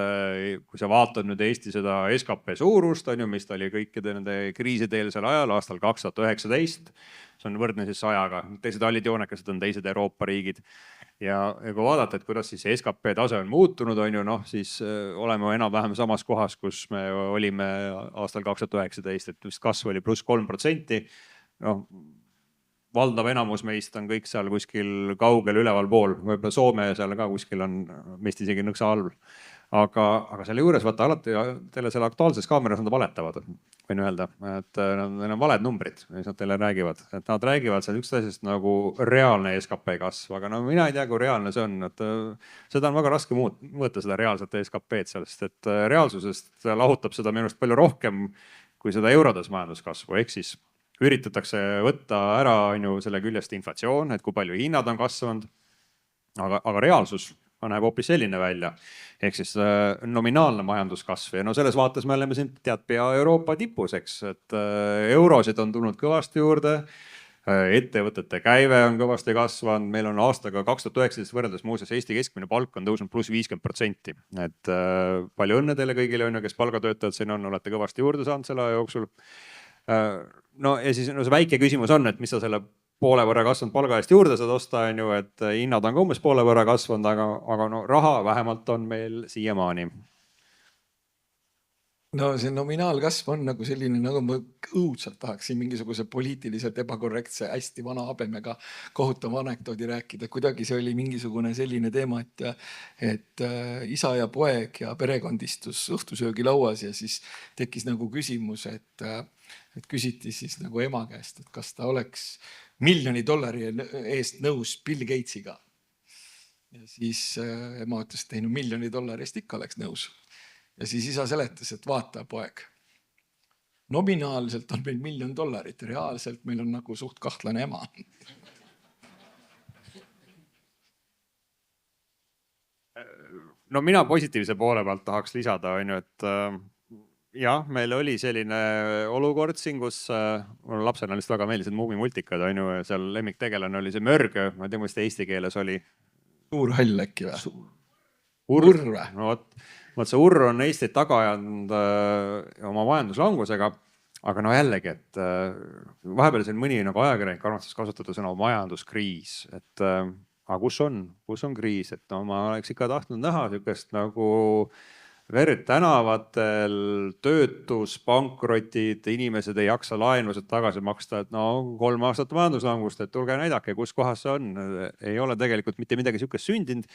kui sa vaatad nüüd Eesti seda SKP suurust, on ju, mis ta oli kõikide nende kriisideelsel ajal aastal 2019, see on võrdne siis 100-ga, teised allid joonekesed on teised Euroopa riigid. Ja kui vaadata, et kuidas siis SKP tase on muutunud, on ju, siis oleme enam-vähem samas kohas, kus me olime aastal 2019, et vist kasv oli +3%. Valdav enamus meist on kõik seal kuskil kaugel üleval pool, võib-olla Soome seal ka kuskil on meist isegi nõksa all. Aga selle juures vaata alati teile selle aktuaalses kaameras nad valetavad, võin öelda, et neil on valed numbrid, mis nad teile räägivad. Et nad räägivad seal üks asjast nagu reaalne SKP kasv, aga mina ei tea, kui reaalne see on. Et seda on väga raske mõõta seda reaalset SKP-d sellest, et reaalsusest lahutab seda minu arust palju rohkem kui seda eurodes majanduskasvu, ehk siis üritatakse võtta ära selle küljest inflatsioon, et kui palju hinnad on kasvanud, aga reaalsus näeb hoopis selline välja. Ehk siis nominaalne majanduskasv ja selles vaates me oleme siin pea Euroopa tipus, eks, et eurosid on tulnud kõvasti juurde, ettevõtete käive on kõvasti kasvanud, meil on aastaga 2019 võrreldes muuseas Eesti keskmine palk on tõusnud +50%. Et palju õnne teile kõigile, kes palgatöötajad siin on, olete kõvasti juurde saanud selle aja jooksul. Ja siis see väike küsimus on, et mis sa selle poole võrra kasvanud palga eest juurde saad osta, et hinnad on ka umbes poole võrra kasvanud, aga raha vähemalt on meil siiamaani. no see nominaalkasv on nagu selline, nagu ma õudselt tahaksin mingisuguse poliitiliselt ebakorrektse, hästi vana habemega kohutava anekdoodi rääkida. Kuidagi see oli mingisugune selline teema, et isa ja poeg ja perekond istus õhtusöögilauas ja siis tekkis nagu küsimus, et küsiti siis nagu ema käest, et kas ta oleks $1 miljoni eest nõus Bill Gatesiga. Ja siis ema ütles, et ei, no $1 miljoni eest ikka oleks nõus. Ja siis isa seletas, et vaata poeg, nominaalselt on meil $1 miljon, reaalselt meil on nagu suht kahtlane ema. No mina positiivse poole pealt tahaks lisada, et jah, meil oli selline olukord siin, kus mul lapsena lihtsalt väga meeldisid muumimultikad, ja seal lemmiktegelane oli see Mörg, ma ei tea, kuidas eesti keeles oli. Suur hall äkki või? Urr või? No vot see Urr on Eestit taga ajanud oma majanduslangusega, aga no jällegi, et vahepeal siin mõni nagu ajakirjanik armastas kasutada sõna majanduskriis, et aga kus on kriis, et no ma oleks ikka tahtnud näha niisugust nagu verd tänavatel, töötus, pankrotid, inimesed ei jaksa laenusid tagasi maksta, et no 3 aastat majanduslangust, et tulge näidake, kus kohas see on. Ei ole tegelikult mitte midagi niisugust sündinud.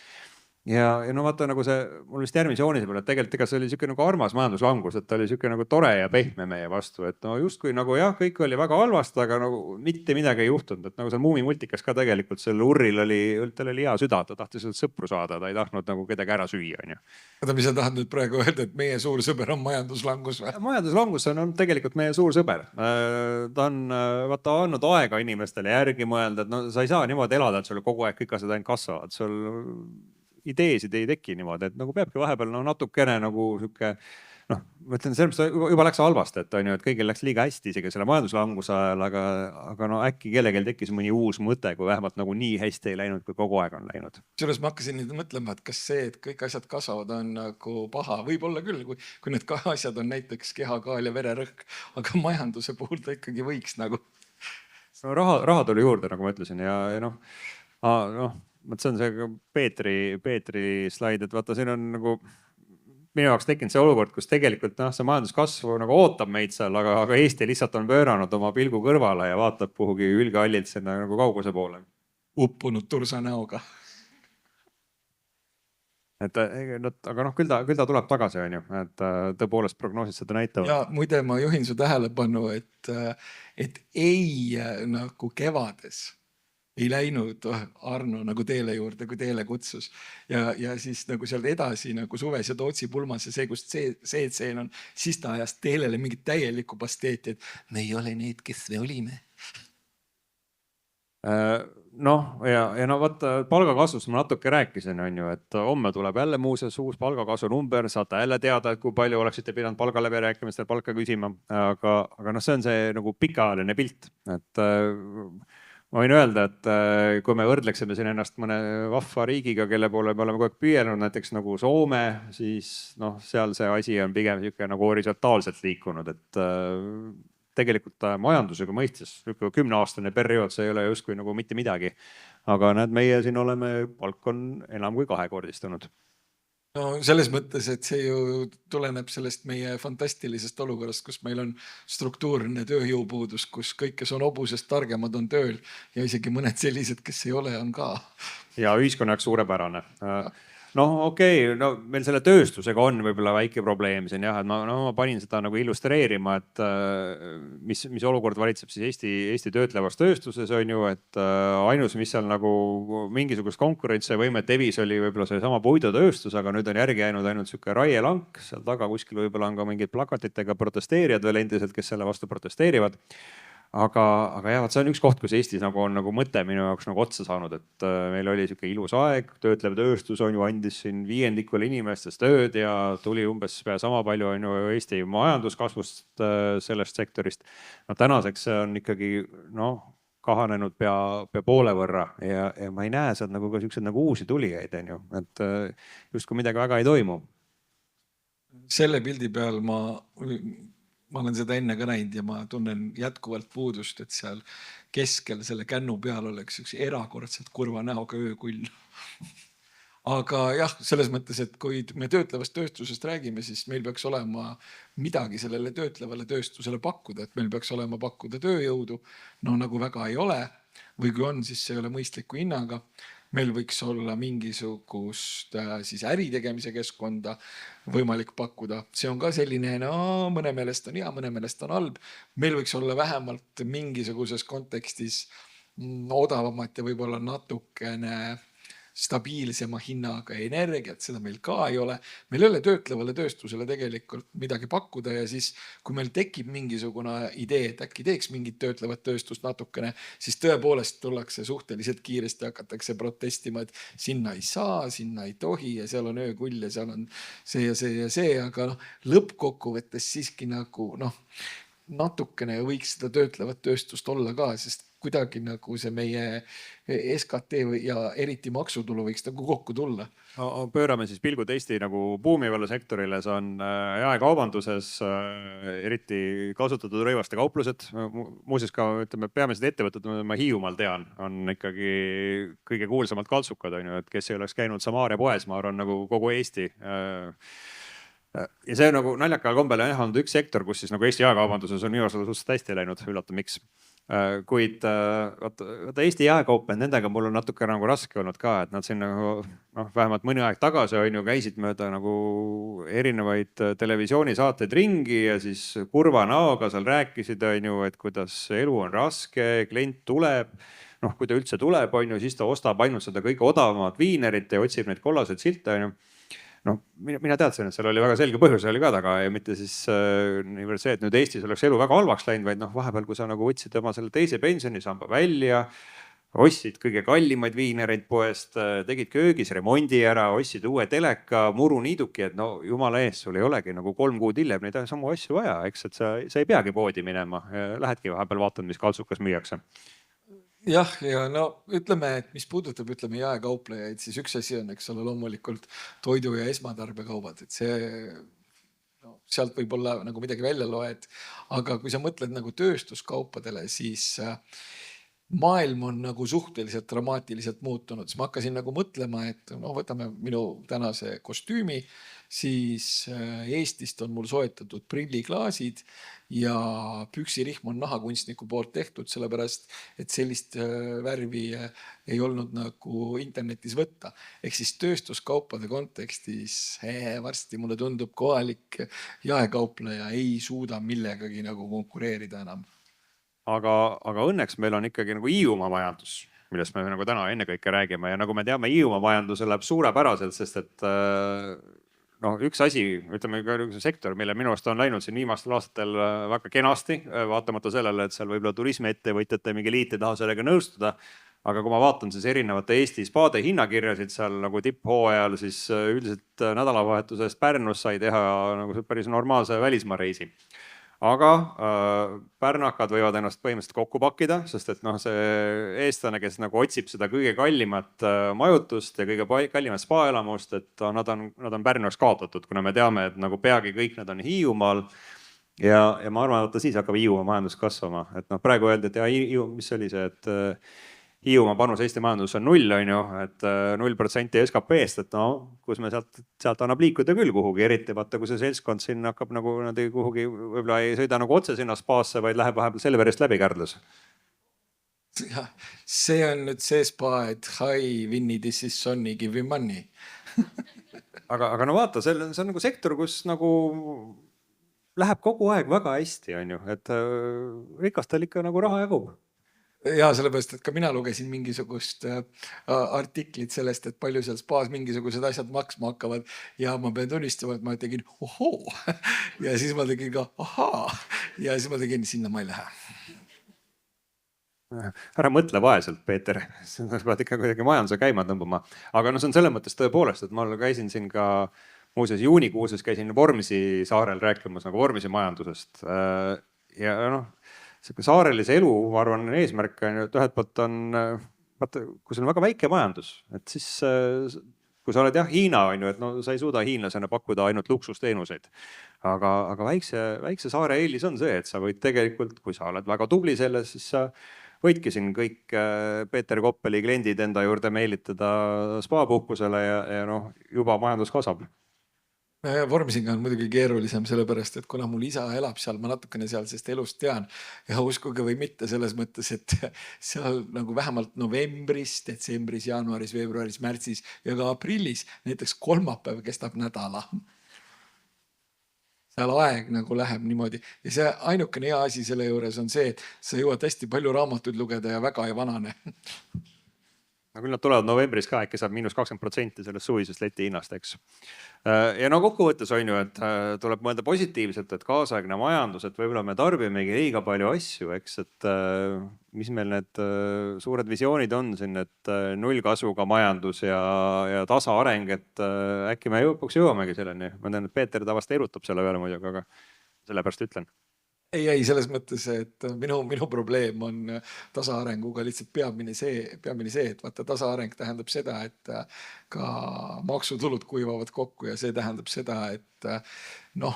Ja no vaata nagu see, mul vist järgmise joonise peal, et tegelikult ega see oli niisugune nagu armas majanduslangus, et ta oli niisugune nagu tore ja pehme meie vastu, et no justkui nagu jah, kõik oli väga halvasti, aga nagu mitte midagi ei juhtunud, et nagu seal muumimultikas ka tegelikult sel Urril tal oli hea süda, ta tahtis sõpru saada, ta ei tahtnud nagu kedagi ära süüa, on ju. Aga mis sa tahad nüüd praegu öelda, et meie suur sõber on majanduslangus või? Majanduslangus on tegelikult meie suur sõber. Ta on vaata andnud aega inimestele järgi mõelda, et no sa ei saa niimoodi elada, et sul kogu aeg kõik asjad ainult kasvavad, sul ideesid ei teki niimoodi, et nagu peabki vahepeal natukene nagu sihuke, noh, ma ütlen, selles mõttes juba läks halvasti, et on ju, et kõigil läks liiga hästi isegi selle majanduslanguse ajal, aga no äkki kellelgi tekkis mõni uus mõte, kui vähemalt nagu nii hästi ei läinud, kui kogu aeg on läinud. Selles ma hakkasin nüüd mõtlema, et kas see, et kõik asjad kasvavad, on nagu paha, võib olla küll, kui need asjad on näiteks kehakaal ja vererõhk, aga majanduse puhul ta ikkagi võiks nagu. No raha tuli juurde, nagu ma ütlesin ja noh, see on see Peetri slaid, et vaata, siin on nagu minu jaoks tekkinud see olukord, kus tegelikult see majanduskasvu nagu ootab meid seal, aga Eesti lihtsalt on pööranud oma pilgu kõrvale ja vaatab kuhugi ülgallilt sinna nagu kauguse poole. Uppunud tursa näoga. Aga noh, küll ta tuleb tagasi, on ju, et tõepoolest prognoosid seda näitavad. Ja muide, ma juhin su tähelepanu, et ei nagu kevades ei läinud Arno nagu teele juurde, kui teele kutsus. Ja siis nagu seal edasi nagu suves ja Tootsi pulmas ja see, kus see tseen on, siis ta ajas teelele mingit täielikku pasteeti, et me ei ole need, kes me olime. Noh, ja no vaata, palgakasvust ma natuke rääkisin, on ju, et homme tuleb jälle muuseas uus palgakasvu number, saate jälle teada, et kui palju oleksite pidanud palgaläbirääkimistel palka küsima, aga noh, see on see nagu pikaajaline pilt, et ma võin öelda, et kui me võrdleksime siin ennast mõne vahva riigiga, kelle poole me oleme kogu aeg püüelnud, näiteks nagu Soome, siis noh, seal see asi on pigem niisugune nagu horisontaalselt liikunud, et tegelikult majandusega mõistes 10-aastane periood, see ei ole justkui nagu mitte midagi. Aga näed, meie siin oleme, palk on enam kui 2-kordistunud. No selles mõttes, et see ju tuleneb sellest meie fantastilisest olukorrast, kus meil on struktuurne tööjõupuudus, kus kõik, kes on hobusest targemad, on tööl ja isegi mõned sellised, kes ei ole, on ka. Ja ühiskonna jaoks suurepärane. No okei, no meil selle tööstusega on võib-olla väike probleem siin jah, et ma panin seda nagu illustreerima, et mis olukord valitseb siis Eesti töötlevas tööstuses on ju, et ainus, mis seal nagu mingisugust konkurentsivõimet evis oli võib-olla see sama puidutööstus, aga nüüd on järgi jäänud ainult sihuke raielank, seal taga kuskil võib-olla on ka mingid plakatitega protesteerijad veel endiselt, kes selle vastu protesteerivad. Aga jah, see on üks koht, kus Eestis nagu on nagu mõte minu jaoks nagu otsa saanud, et meil oli sihuke ilus aeg, töötlev tööstus on ju andis siin 5% inimestest tööd ja tuli umbes pea sama palju on ju Eesti majanduskasvust sellest sektorist. No tänaseks see on ikkagi kahanenud pea poole võrra ja ma ei näe sealt nagu ka siukseid nagu uusi tulijaid on ju, et justkui midagi väga ei toimu. Selle pildi peal ma olen seda enne ka näinud ja ma tunnen jätkuvalt puudust, et seal keskel selle kännu peal oleks üks erakordselt kurva näoga öökull. aga jah, selles mõttes, et kui me töötlevast tööstusest räägime, siis meil peaks olema midagi sellele töötlevale tööstusele pakkuda, et meil peaks olema pakkuda tööjõudu, no nagu väga ei ole, või kui on, siis see ei ole mõistliku hinnaga. Meil võiks olla mingisugust siis äritegemise keskkonda võimalik pakkuda. See on ka selline, no mõne meelest on hea, mõne meelest on halb. Meil võiks olla vähemalt mingisuguses kontekstis odavamat ja võib-olla natukene stabiilsema hinnaga energiat, seda meil ka ei ole. Meil ei ole töötlevale tööstusele tegelikult midagi pakkuda ja siis, kui meil tekib mingisugune idee, et äkki teeks mingit töötlevat tööstust natukene, siis tõepoolest tullakse suhteliselt kiiresti, hakatakse protestima, et sinna ei saa, sinna ei tohi ja seal on öökull ja seal on see ja see ja see, aga lõppkokkuvõttes siiski nagu natukene võiks seda töötlevat tööstust olla ka, sest kuidagi nagu see meie SKT ja eriti maksutulu võiks nagu kokku tulla. Pöörame siis pilgud Eesti nagu buumivale sektorile, see on jaekaubanduses, eriti kasutatud rõivaste kauplused. Muuseas ka, ütleme, peamised ettevõtted, ma Hiiumaal tean, on ikkagi kõige kuulsamad kaltsukad, et kes ei oleks käinud Samaria poes, ma arvan, nagu kogu Eesti. Ja see nagu naljakal kombel on olnud üks sektor, kus siis nagu Eesti jaekaubanduses on minu arvates suhteliselt hästi läinud, üllata miks. Kuid vaata Eesti jaekaup, nendega mul on natuke nagu raske olnud ka, et nad siin nagu, vähemalt mõni aeg tagasi käisid mööda nagu erinevaid televisioonisaateid ringi ja siis kurva näoga seal rääkisid, et kuidas elu on raske, klient tuleb, kui ta üldse tuleb, siis ta ostab ainult seda kõige odavamat viinerit ja otsib neid kollaseid silte. Mina teadsin, et seal oli väga selge põhjus oli ka taga ja mitte siis niivõrd see, et nüüd Eestis oleks elu väga halvaks läinud, vaid vahepeal, kui sa nagu võtsid oma selle teise pensionisamba välja, ostsid kõige kallimaid viinereid poest, tegid köögis remondi ära, ostsid uue teleka, muruniiduki, et jumala ees, sul ei olegi nagu 3 kuud hiljem neid samu asju vaja, eks, et sa ei peagi poodi minema, lähedki vahepeal vaatad, mis kaltsukas müüakse. Jah, ja ütleme, et mis puudutab, jaekauplejaid, siis üks asi on, eks ole, loomulikult toidu ja esmatarbekaubad, et see, sealt võib olla nagu midagi välja loed, aga kui sa mõtled nagu tööstuskaupadele, siis maailm on nagu suhteliselt dramaatiliselt muutunud, siis ma hakkasin nagu mõtlema, et võtame minu tänase kostüümi, siis Eestist on mul soetatud prilliklaasid ja püksirihm on nahakunstniku poolt tehtud, sellepärast, et sellist värvi ei olnud nagu internetis võtta. Ehk siis tööstuskaupade kontekstis varsti mulle tundub kohalik jaekaupleja ei suuda millegagi nagu konkureerida enam. Aga õnneks meil on ikkagi nagu Hiiumaa majandus, millest me nagu täna ennekõike räägime ja nagu me teame, Hiiumaa majanduse läheb suurepäraselt, sest et üks asi, ütleme ka sektor, mille minu arust on läinud siin viimastel aastatel väga kenasti, vaatamata sellele, et seal võib-olla turismiettevõtjate mingi liit ei taha sellega nõustuda. Aga kui ma vaatan siis erinevate Eesti spaade hinnakirjasid seal nagu tipphooajal, siis üldiselt nädalavahetusest Pärnus sai teha nagu päris normaalse välismaa reisi. Aga pärnakad võivad ennast põhimõtteliselt kokku pakkida, sest et see eestlane, kes nagu otsib seda kõige kallimat majutust ja kõige kallimat spaelamust, et nad on Pärnus kaotatud, kuna me teame, et nagu peagi kõik nad on Hiiumaal. Ja ma arvan, et siis hakkab Hiiumaa majandus kasvama. Et praegu öeldi, et mis oli see, et Hiiumaa panus Eesti majandus on 0, et 0% SKP-st, et kus me sealt annab liikuda küll kuhugi, eriti vaata, kui see seltskond siin hakkab nagu kuhugi, võib-olla ei sõida nagu otse sinna spaasse, vaid läheb vahepeal Selverist läbi Kärdlas. Ja, see on nüüd see spa, et hi, Winnie, this is Sonny, give me money. aga vaata, see on nagu sektor, kus nagu läheb kogu aeg väga hästi, et rikastel ikka nagu raha jagub. Ja sellepärast, et ka mina lugesin mingisugust artiklit sellest, et palju seal spaas mingisugused asjad maksma hakkavad ja ma pean tunnistama, et ma tegin ohoo ja siis ma tegin ka ahaa ja siis ma tegin sinna ma ei lähe. Ära mõtle vaeselt, Peeter, sa pead ikka kuidagi majanduse käima tõmbama, aga see on selles mõttes tõepoolest, et ma käisin siin ka muuseas juunikuuses käisin Vormsi saarel rääkimas nagu Vormsi majandusest ja saarelise elu, ma arvan, eesmärk on, et ühelt poolt on, vaata, kui sul on väga väike majandus, et siis kui sa oled Hiina, et sa ei suuda hiinlasena pakkuda ainult luksusteenuseid. Aga väikse saare eelis on see, et sa võid tegelikult, kui sa oled väga tubli selles, siis sa võidki siin kõik Peeter Koppeli kliendid enda juurde meelitada spa-puhkusele ja noh, juba majandus kasvab. Vormsiga on muidugi keerulisem, sellepärast et kuna mul isa elab seal, ma natukene sealsest elust tean ja uskuge või mitte selles mõttes, et seal nagu vähemalt novembris, detsembris, jaanuaris, veebruaris, märtsis ja ka aprillis näiteks kolmapäev kestab nädala. Seal aeg nagu läheb niimoodi ja see ainukene hea asi selle juures on see, et sa jõuad hästi palju raamatuid lugeda ja väga ei vanane. No küll nad tulevad novembris ka, äkki saab -20% sellest suvisest leti hinnast, eks. Ja no kokkuvõttes on ju, et tuleb mõelda positiivselt, et kaasaegne majandus, et võib-olla me tarbimegi liiga palju asju, eks, et mis meil need suured visioonid on siin, et nullkasvuga majandus ja tasa areng, et äkki me lõpuks jõuamegi selleni. Ma tean, et Peeter tavaliselt erutab selle peale muidugi, aga sellepärast ütlen. Ei, selles mõttes, et minu probleem on tasaarenguga lihtsalt peamine see, et vaata tasaareng tähendab seda, et ka maksutulud kuivavad kokku ja see tähendab seda, et noh,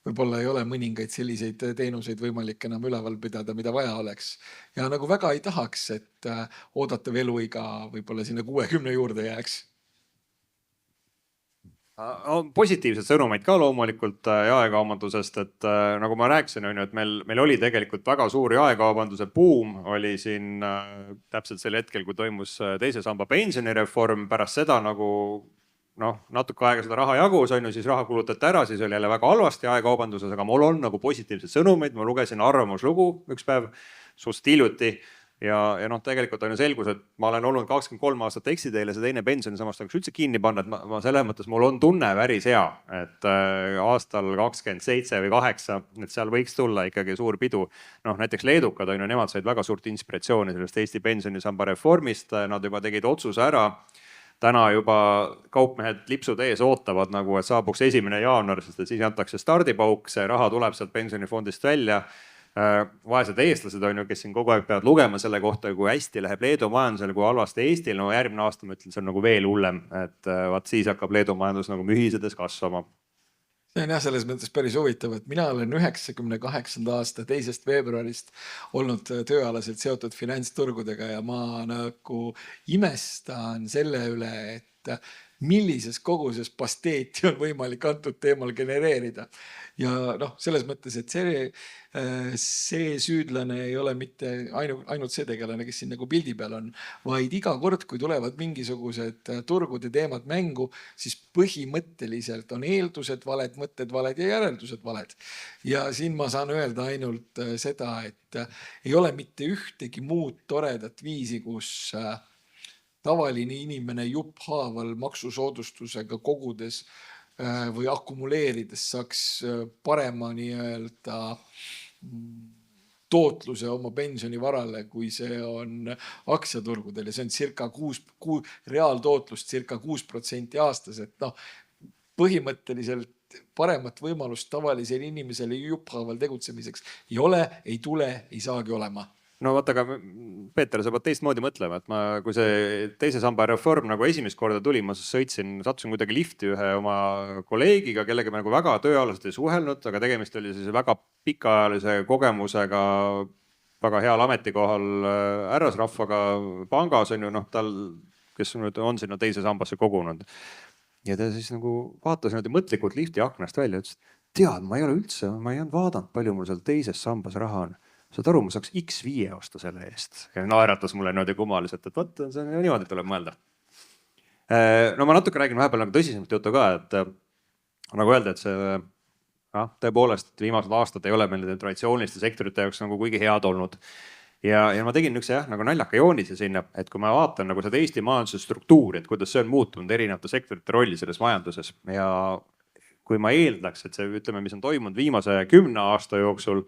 võib-olla ei ole mõningaid selliseid teenuseid võimalik enam üleval pidada, mida vaja oleks. Ja nagu väga ei tahaks, et oodatav eluiga võib-olla sinna 60 juurde jääks. Positiivsed sõnumeid ka loomulikult jaekaubandusest, et nagu ma rääkisin, et meil oli tegelikult väga suur jaekaubanduse buum, oli siin täpselt sel hetkel, kui toimus teise samba pensionireform, pärast seda nagu natuke aega seda raha jagus, siis raha kulutati ära, siis oli jälle väga halvasti jaekaubanduses, aga mul on nagu positiivsed sõnumeid, ma lugesin arvamuslugu üks päev suust hiljuti. Ja tegelikult on ju selgus, et ma olen olnud 23 aastat eksiteel ja see teine pensionisamast oleks üldse kinni panna, et ma selles mõttes mul on tunne päris hea, et aastal 27 või 8, et seal võiks tulla ikkagi suur pidu. Näiteks leedukad on ju, nemad said väga suurt inspiratsiooni sellest Eesti pensionisamba reformist, nad juba tegid otsuse ära. Täna juba kaupmehed lipsud ees ootavad, nagu, et saabuks 1. jaanuar, sest siis antakse stardipauk, see raha tuleb sealt pensionifondist välja. Vaesed eestlased on ju, kes siin kogu aeg peavad lugema selle kohta, kui hästi läheb Leedu majandusel, kui halvasti Eestil. Järgmine aasta ma ütlen, see on nagu veel hullem, et vaat siis hakkab Leedu majandus nagu mühisedes kasvama. See on jah, selles mõttes päris huvitav, et mina olen 98. aasta 2. veebruarist olnud tööalaselt seotud finantsturgudega ja ma nagu imestan selle üle, et millises koguses pasteeti on võimalik antud teemal genereerida. Ja selles mõttes, et see süüdlane ei ole mitte ainult see tegelane, kes siin nagu pildi peal on, vaid iga kord, kui tulevad mingisugused turgude teemad mängu, siis põhimõtteliselt on eeldused valed, mõtted valed ja järeldused valed. Ja siin ma saan öelda ainult seda, et ei ole mitte ühtegi muud toredat viisi, kus tavaline inimene jupphaaval maksusoodustusega kogudes või akumuleerides saaks parema tootluse oma pensionivarale, kui see on aktsiaturgudel ja see on reaaltootlust circa 6% aastas. Et põhimõtteliselt paremat võimalust tavalisel inimesel jupphaaval tegutsemiseks ei ole, ei tule, ei saagi olema. No vaata, aga Peeter, sa pead teistmoodi mõtlema, et kui see teise samba reform nagu esimest korda tuli, ma sattusin kuidagi lifti ühe oma kolleegiga, kellega me nagu väga tööalaselt ei suhelnud, aga tegemist oli siis väga pikaajalise kogemusega, väga heal ametikohal härrasrahvaga pangas on ju, tal, kes on sinna teise sambasse kogunud. Ja ta siis nagu vaatas mõtlikult lifti aknast välja, ütles, tead, ma ei olnud vaadanud, palju mul seal teises sambas raha on. Saad aru, ma saaks X5 osta selle eest. Ja naeratas mulle kummaliselt, et võt, see on niimoodi tuleb mõelda. No ma natuke räägin vahepeal nagu tõsisemat juttu ka, et nagu öelda, et see tõepoolest viimased aastad ei ole meil traditsiooniliste sektorite jaoks nagu kuigi head olnud. Ja ma tegin nagu naljaka joonise sinna, et kui ma vaatan nagu seda Eesti majanduse struktuuri, et kuidas see on muutunud erinevate sektorite rolli selles majanduses. Ja kui ma eeldaks, et see, ütleme, mis on toimunud viimase 10 aasta jooksul,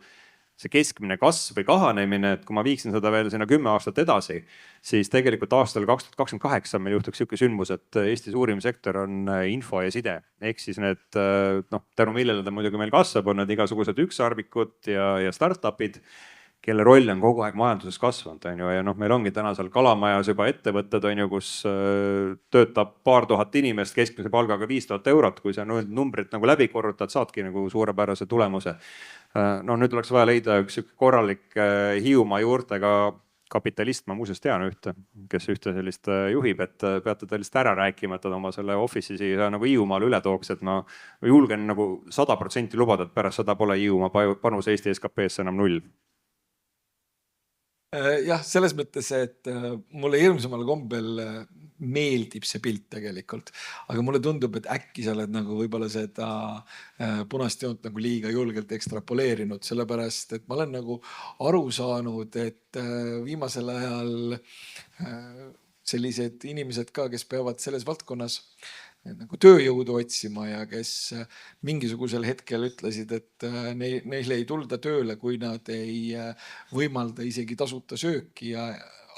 see keskmine kasv või kahanemine, et kui ma viiksin seda veel sinna 10 aastat edasi, siis tegelikult aastal 2028 meil juhtuks selline sündmus, et Eesti suurim sektor on info ja side. Ehk siis need, tänu millele ta muidugi meil kasvab, on need igasugused ükssarvikud ja startupid. kelle roll on kogu aeg majanduses kasvanud, on ju, ja noh, meil ongi täna seal Kalamajas juba ettevõtted, on ju, kus töötab paar tuhat inimest keskmise palgaga 5000 eurot, kui sa numbrid nagu läbi korrutad, saadki nagu suurepärase tulemuse. No nüüd oleks vaja leida üks korralik Hiiumaa juurtega kapitalist, ma muuseas tean ühte, kes ühte sellist juhib, et peate ta lihtsalt ära rääkima, et ta oma selle office'i siia nagu Hiiumaal üle tooks, et ma julgen nagu 100% lubada, et pärast seda pole Hiiumaa panus Eesti SKP-sse enam 0. Jah, selles mõttes, et mulle hirmsamal kombel meeldib see pilt tegelikult, aga mulle tundub, et äkki sa oled nagu võib-olla seda punast joont nagu liiga julgelt ekstrapoleerinud, sellepärast, et ma olen nagu aru saanud, et viimasel ajal sellised inimesed ka, kes peavad selles valdkonnas nagu tööjõudu otsima ja kes mingisugusel hetkel ütlesid, et neile ei tulda tööle, kui nad ei võimalda isegi tasuta sööki ja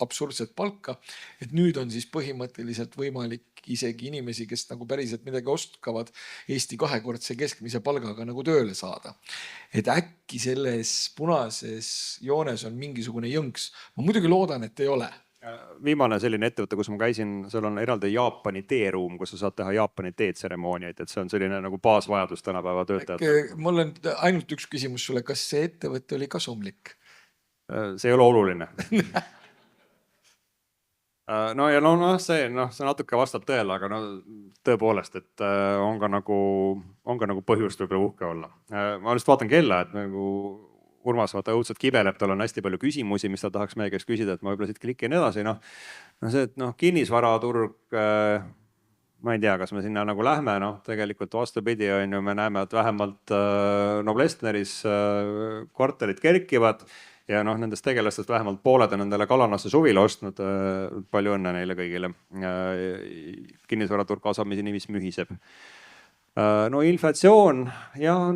absurdset palka. Et nüüd on siis põhimõtteliselt võimalik isegi inimesi, kes nagu päriselt midagi oskavad, Eesti 2-kordse keskmise palgaga nagu tööle saada. Et äkki selles punases joones on mingisugune jõnks. Ma muidugi loodan, et ei ole. Viimane selline ettevõte, kus ma käisin, seal on eraldi Jaapani teeruum, kus sa saad teha Jaapani teetseremooniaid, et see on selline nagu baasvajadus tänapäeva töötajad. Mul on ainult üks küsimus sulle, kas see ettevõte oli kasumlik? See ei ole oluline. No ja see natuke vastab tõele, aga tõepoolest, et on ka nagu põhjust võib-olla uhke olla. Ma lihtsalt vaatan kella, et nagu Urmas vaata õudselt kibeleb, tal on hästi palju küsimusi, mis ta tahaks meie käest küsida, et ma võib-olla siit klikin edasi. See, et kinnisvaraturg, ma ei tea, kas me sinna nagu lähme, tegelikult vastupidi on ju, me näeme, et vähemalt Noblessneris kvartalid kerkivad ja nendest tegelastest vähemalt pooled on nendele Kalanasse suvile ostnud. Palju õnne neile kõigile. Kinnisvaraturg kasamisi niivis mühiseb. No inflatsioon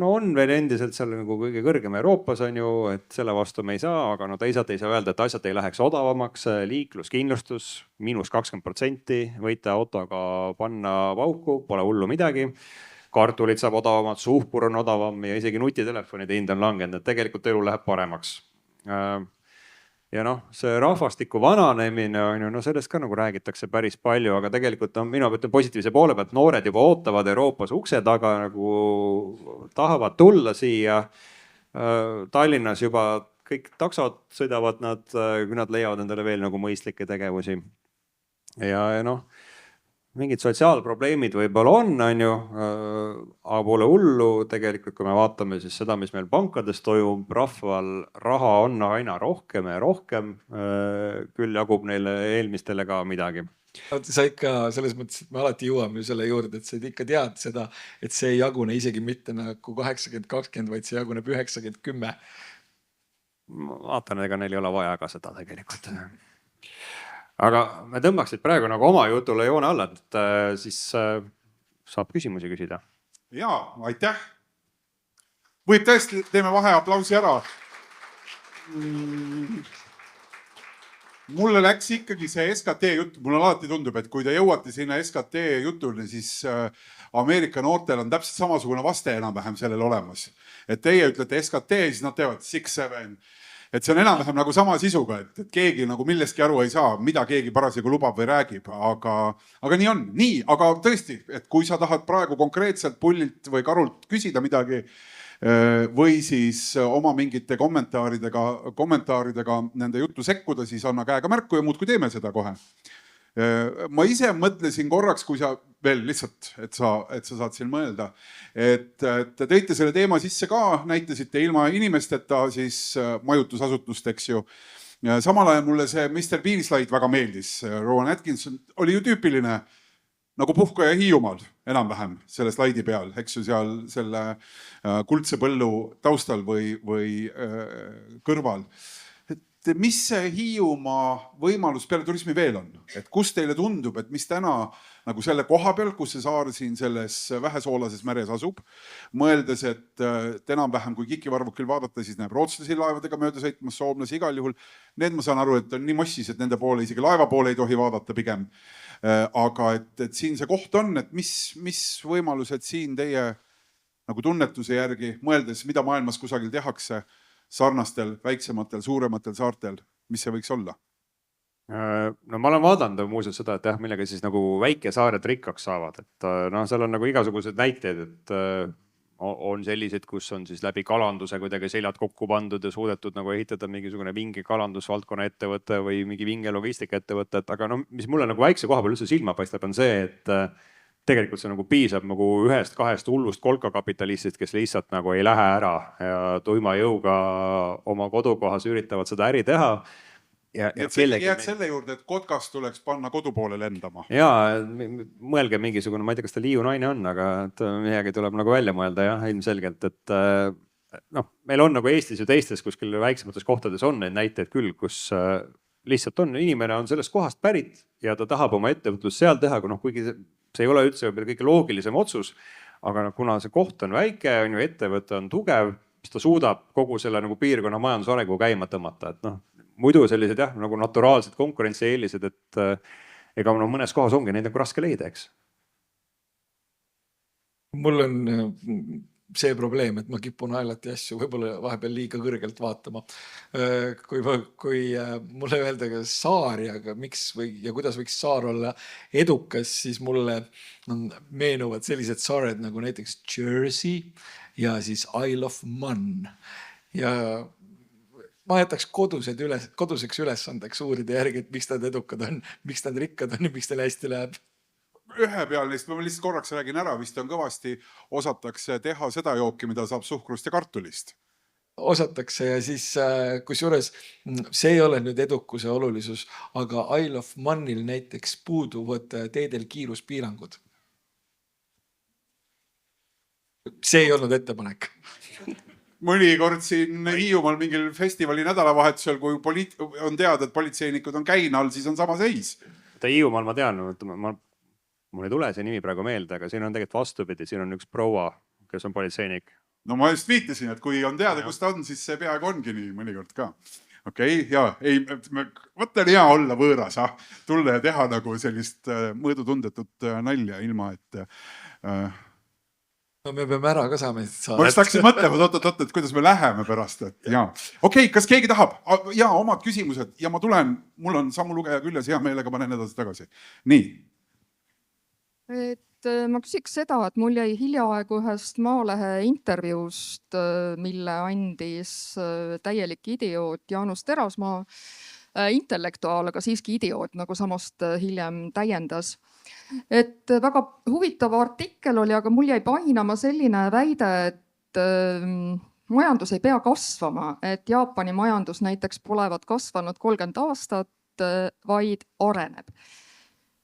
on veel endiselt seal nagu kõige kõrgem Euroopas on ju, et selle vastu me ei saa, aga teisalt ei saa öelda, et asjad ei läheks odavamaks. Liikluskindlustus -20%, võite autoga panna pauku, pole hullu midagi. Kartulid saab odavamad, suhkur on odavam ja isegi nutitelefonide hind on langenud, et tegelikult elu läheb paremaks. Ja see rahvastiku vananemine on ju, sellest ka nagu räägitakse päris palju, aga tegelikult mina ütlen positiivse poole pealt, noored juba ootavad Euroopas ukse taga, nagu tahavad tulla siia. Tallinnas juba kõik taksod sõidavad nad, kui nad leiavad endale veel nagu mõistlikke tegevusi. Ja mingid sotsiaalprobleemid võib-olla on ju, aga pole hullu. Tegelikult, kui me vaatame siis seda, mis meil pankades toimub, rahval raha on aina rohkem ja rohkem. Küll jagub neile eelmistele ka midagi. Sa ikka selles mõttes, et me alati jõuame ju selle juurde, et sa ikka tead seda, et see ei jagune isegi mitte nagu 80-20, vaid see jaguneb 90-10. Ma vaatan, ega neil ei ole vaja ka seda tegelikult. Aga me tõmbaksid praegu nagu oma jutule joone alla, et siis saab küsimusi küsida. Jaa, aitäh. Võib tõesti, teeme vaheaplausi ära. Mulle läks ikkagi see SKT jutt, mulle alati tundub, et kui te jõuate sinna SKT jutule, siis Ameerika noortel on täpselt samasugune vaste enam-vähem sellel olemas. Et teie ütlete SKT, siis nad teevad 6-7. Et see on enam-vähem nagu sama sisuga, et keegi nagu millestki aru ei saa, mida keegi parasjagu lubab või räägib, aga nii on. Nii, aga tõesti, et kui sa tahad praegu konkreetselt Pullilt või Karult küsida midagi või siis oma mingite kommentaaridega nende juttu sekkuda, siis anna käega märku ja muudkui teeme seda kohe. Ma ise mõtlesin korraks, kui sa veel lihtsalt, et sa saad siin mõelda, et te tõite selle teema sisse ka, näitasite ilma inimesteta siis majutusasutust, eks ju. Samal ajal mulle see Mr. Bean slaid väga meeldis. Rowan Atkinson oli ju tüüpiline nagu puhkaja Hiiumaal enam-vähem selle slaidi peal, eks ju, seal selle kuldse põllu taustal või kõrval. Mis see Hiiumaa võimalus peale turismi veel on? Et kus teile tundub, et mis täna nagu selle koha peal, kus see saar siin selles vähesoolases märes asub, mõeldes, et enam-vähem kui kikivarvukil vaadata, siis näeb rootslasi laevadega mööda sõitmas, soomlasi igal juhul. Need ma saan aru, et on nii mossis, et nende poole, isegi laeva poole ei tohi vaadata pigem. Aga et siin see koht on, et mis võimalused siin teie nagu tunnetuse järgi mõeldes, mida maailmas kusagil tehakse, sarnastel, väiksematel, suurematel saartel, mis see võiks olla? No ma olen vaadanud muuseas seda, et jah, millega siis nagu väikesaared rikkaks saavad, et noh, seal on nagu igasugused näiteid, et on sellised, kus on siis läbi kalanduse kuidagi seljad kokku pandud ja suudetud nagu ehitada mingisugune vinge kalandusvaldkonna ettevõte või mingi vinge logistika ettevõte, et aga no mis mulle nagu väikse koha peal üldse silma paistab, on see, et tegelikult see nagu piisab nagu 1-2 hullust kolkakapitalistist, kes lihtsalt nagu ei lähe ära ja tuima jõuga oma kodukohas üritavad seda äri teha. Ja jääd selle juurde, et Kotkas tuleks panna kodu poole lendama. Jaa, mõelge mingisugune, ma ei tea, kas ta Liiu naine on, aga midagi tuleb nagu välja mõelda jah, ilmselgelt, et noh, meil on nagu Eestis ja teistes kuskil väiksemates kohtades on neid näiteid küll, kus lihtsalt on, inimene on sellest kohast pärit ja ta tahab oma ettevõtlust seal teha, noh, kuigi see ei ole üldse kõige loogilisem otsus, aga kuna see koht on väike, on ju, ettevõte on tugev, siis ta suudab kogu selle nagu piirkonna majandusarengu käima tõmmata, et noh, muidu sellised jah, nagu naturaalsed konkurentsieelised, et ega no mõnes kohas ongi neid nagu raske leida, eks. Mul on see probleem, et ma kipun alati asju võib-olla vahepeal liiga kõrgelt vaatama. Kui mulle öelda ka saari, aga miks ja kuidas võiks saar olla edukas, siis mulle meenuvad sellised saared nagu näiteks Jersey ja siis Isle of Man. Ja ma jätaks koduseks ülesandeks uurida järgi, et miks nad edukad on, miks nad rikkad on ja miks teil hästi läheb. Ühe peal neist, ma lihtsalt korraks räägin ära, vist on kõvasti osatakse teha seda jooki, mida saab suhkrust ja kartulist. Osatakse ja siis kusjuures see ei ole nüüd edukuse olulisus, aga Isle of Manil näiteks puuduvad teedel kiiruspiirangud. See ei olnud ettepanek. Mõnikord siin Hiiumaal mingil festivali nädalavahetusel, kui on teada, et politseinikud on käina all, siis on sama seis. Hiiumaal ma tean, mul ei tule see nimi praegu meelde, aga siin on tegelikult vastupidi, siin on üks proua, kes on politseinik. No ma just viitasin, et kui on teada, kus ta on, siis see peaaegu ongi nii mõnikord ka. Okei, jaa, ei, võtta on hea olla võõras, tulla ja teha nagu sellist mõõdutundetut nalja ilma, et... No me peame ära ka saama. Ma just hakkasin mõtlema, et kuidas me läheme pärast. Okei, kas keegi tahab? Jaa, omad küsimused ja ma tulen, mul on Samu lugeja küljes, hea meelega panen edasi tagasi. Nii. Et ma küsiks seda, et mul jäi hiljaaegu ühest Maalehe intervjuust, mille andis täielik idioot Jaanus Terasmaa, intellektuaal, aga siiski idioot, nagu samast hiljem täiendas. Et väga huvitav artikkel oli, aga mul jäi painama selline väide, et majandus ei pea kasvama, et Jaapani majandus näiteks polevat kasvanud 30 aastat, vaid areneb.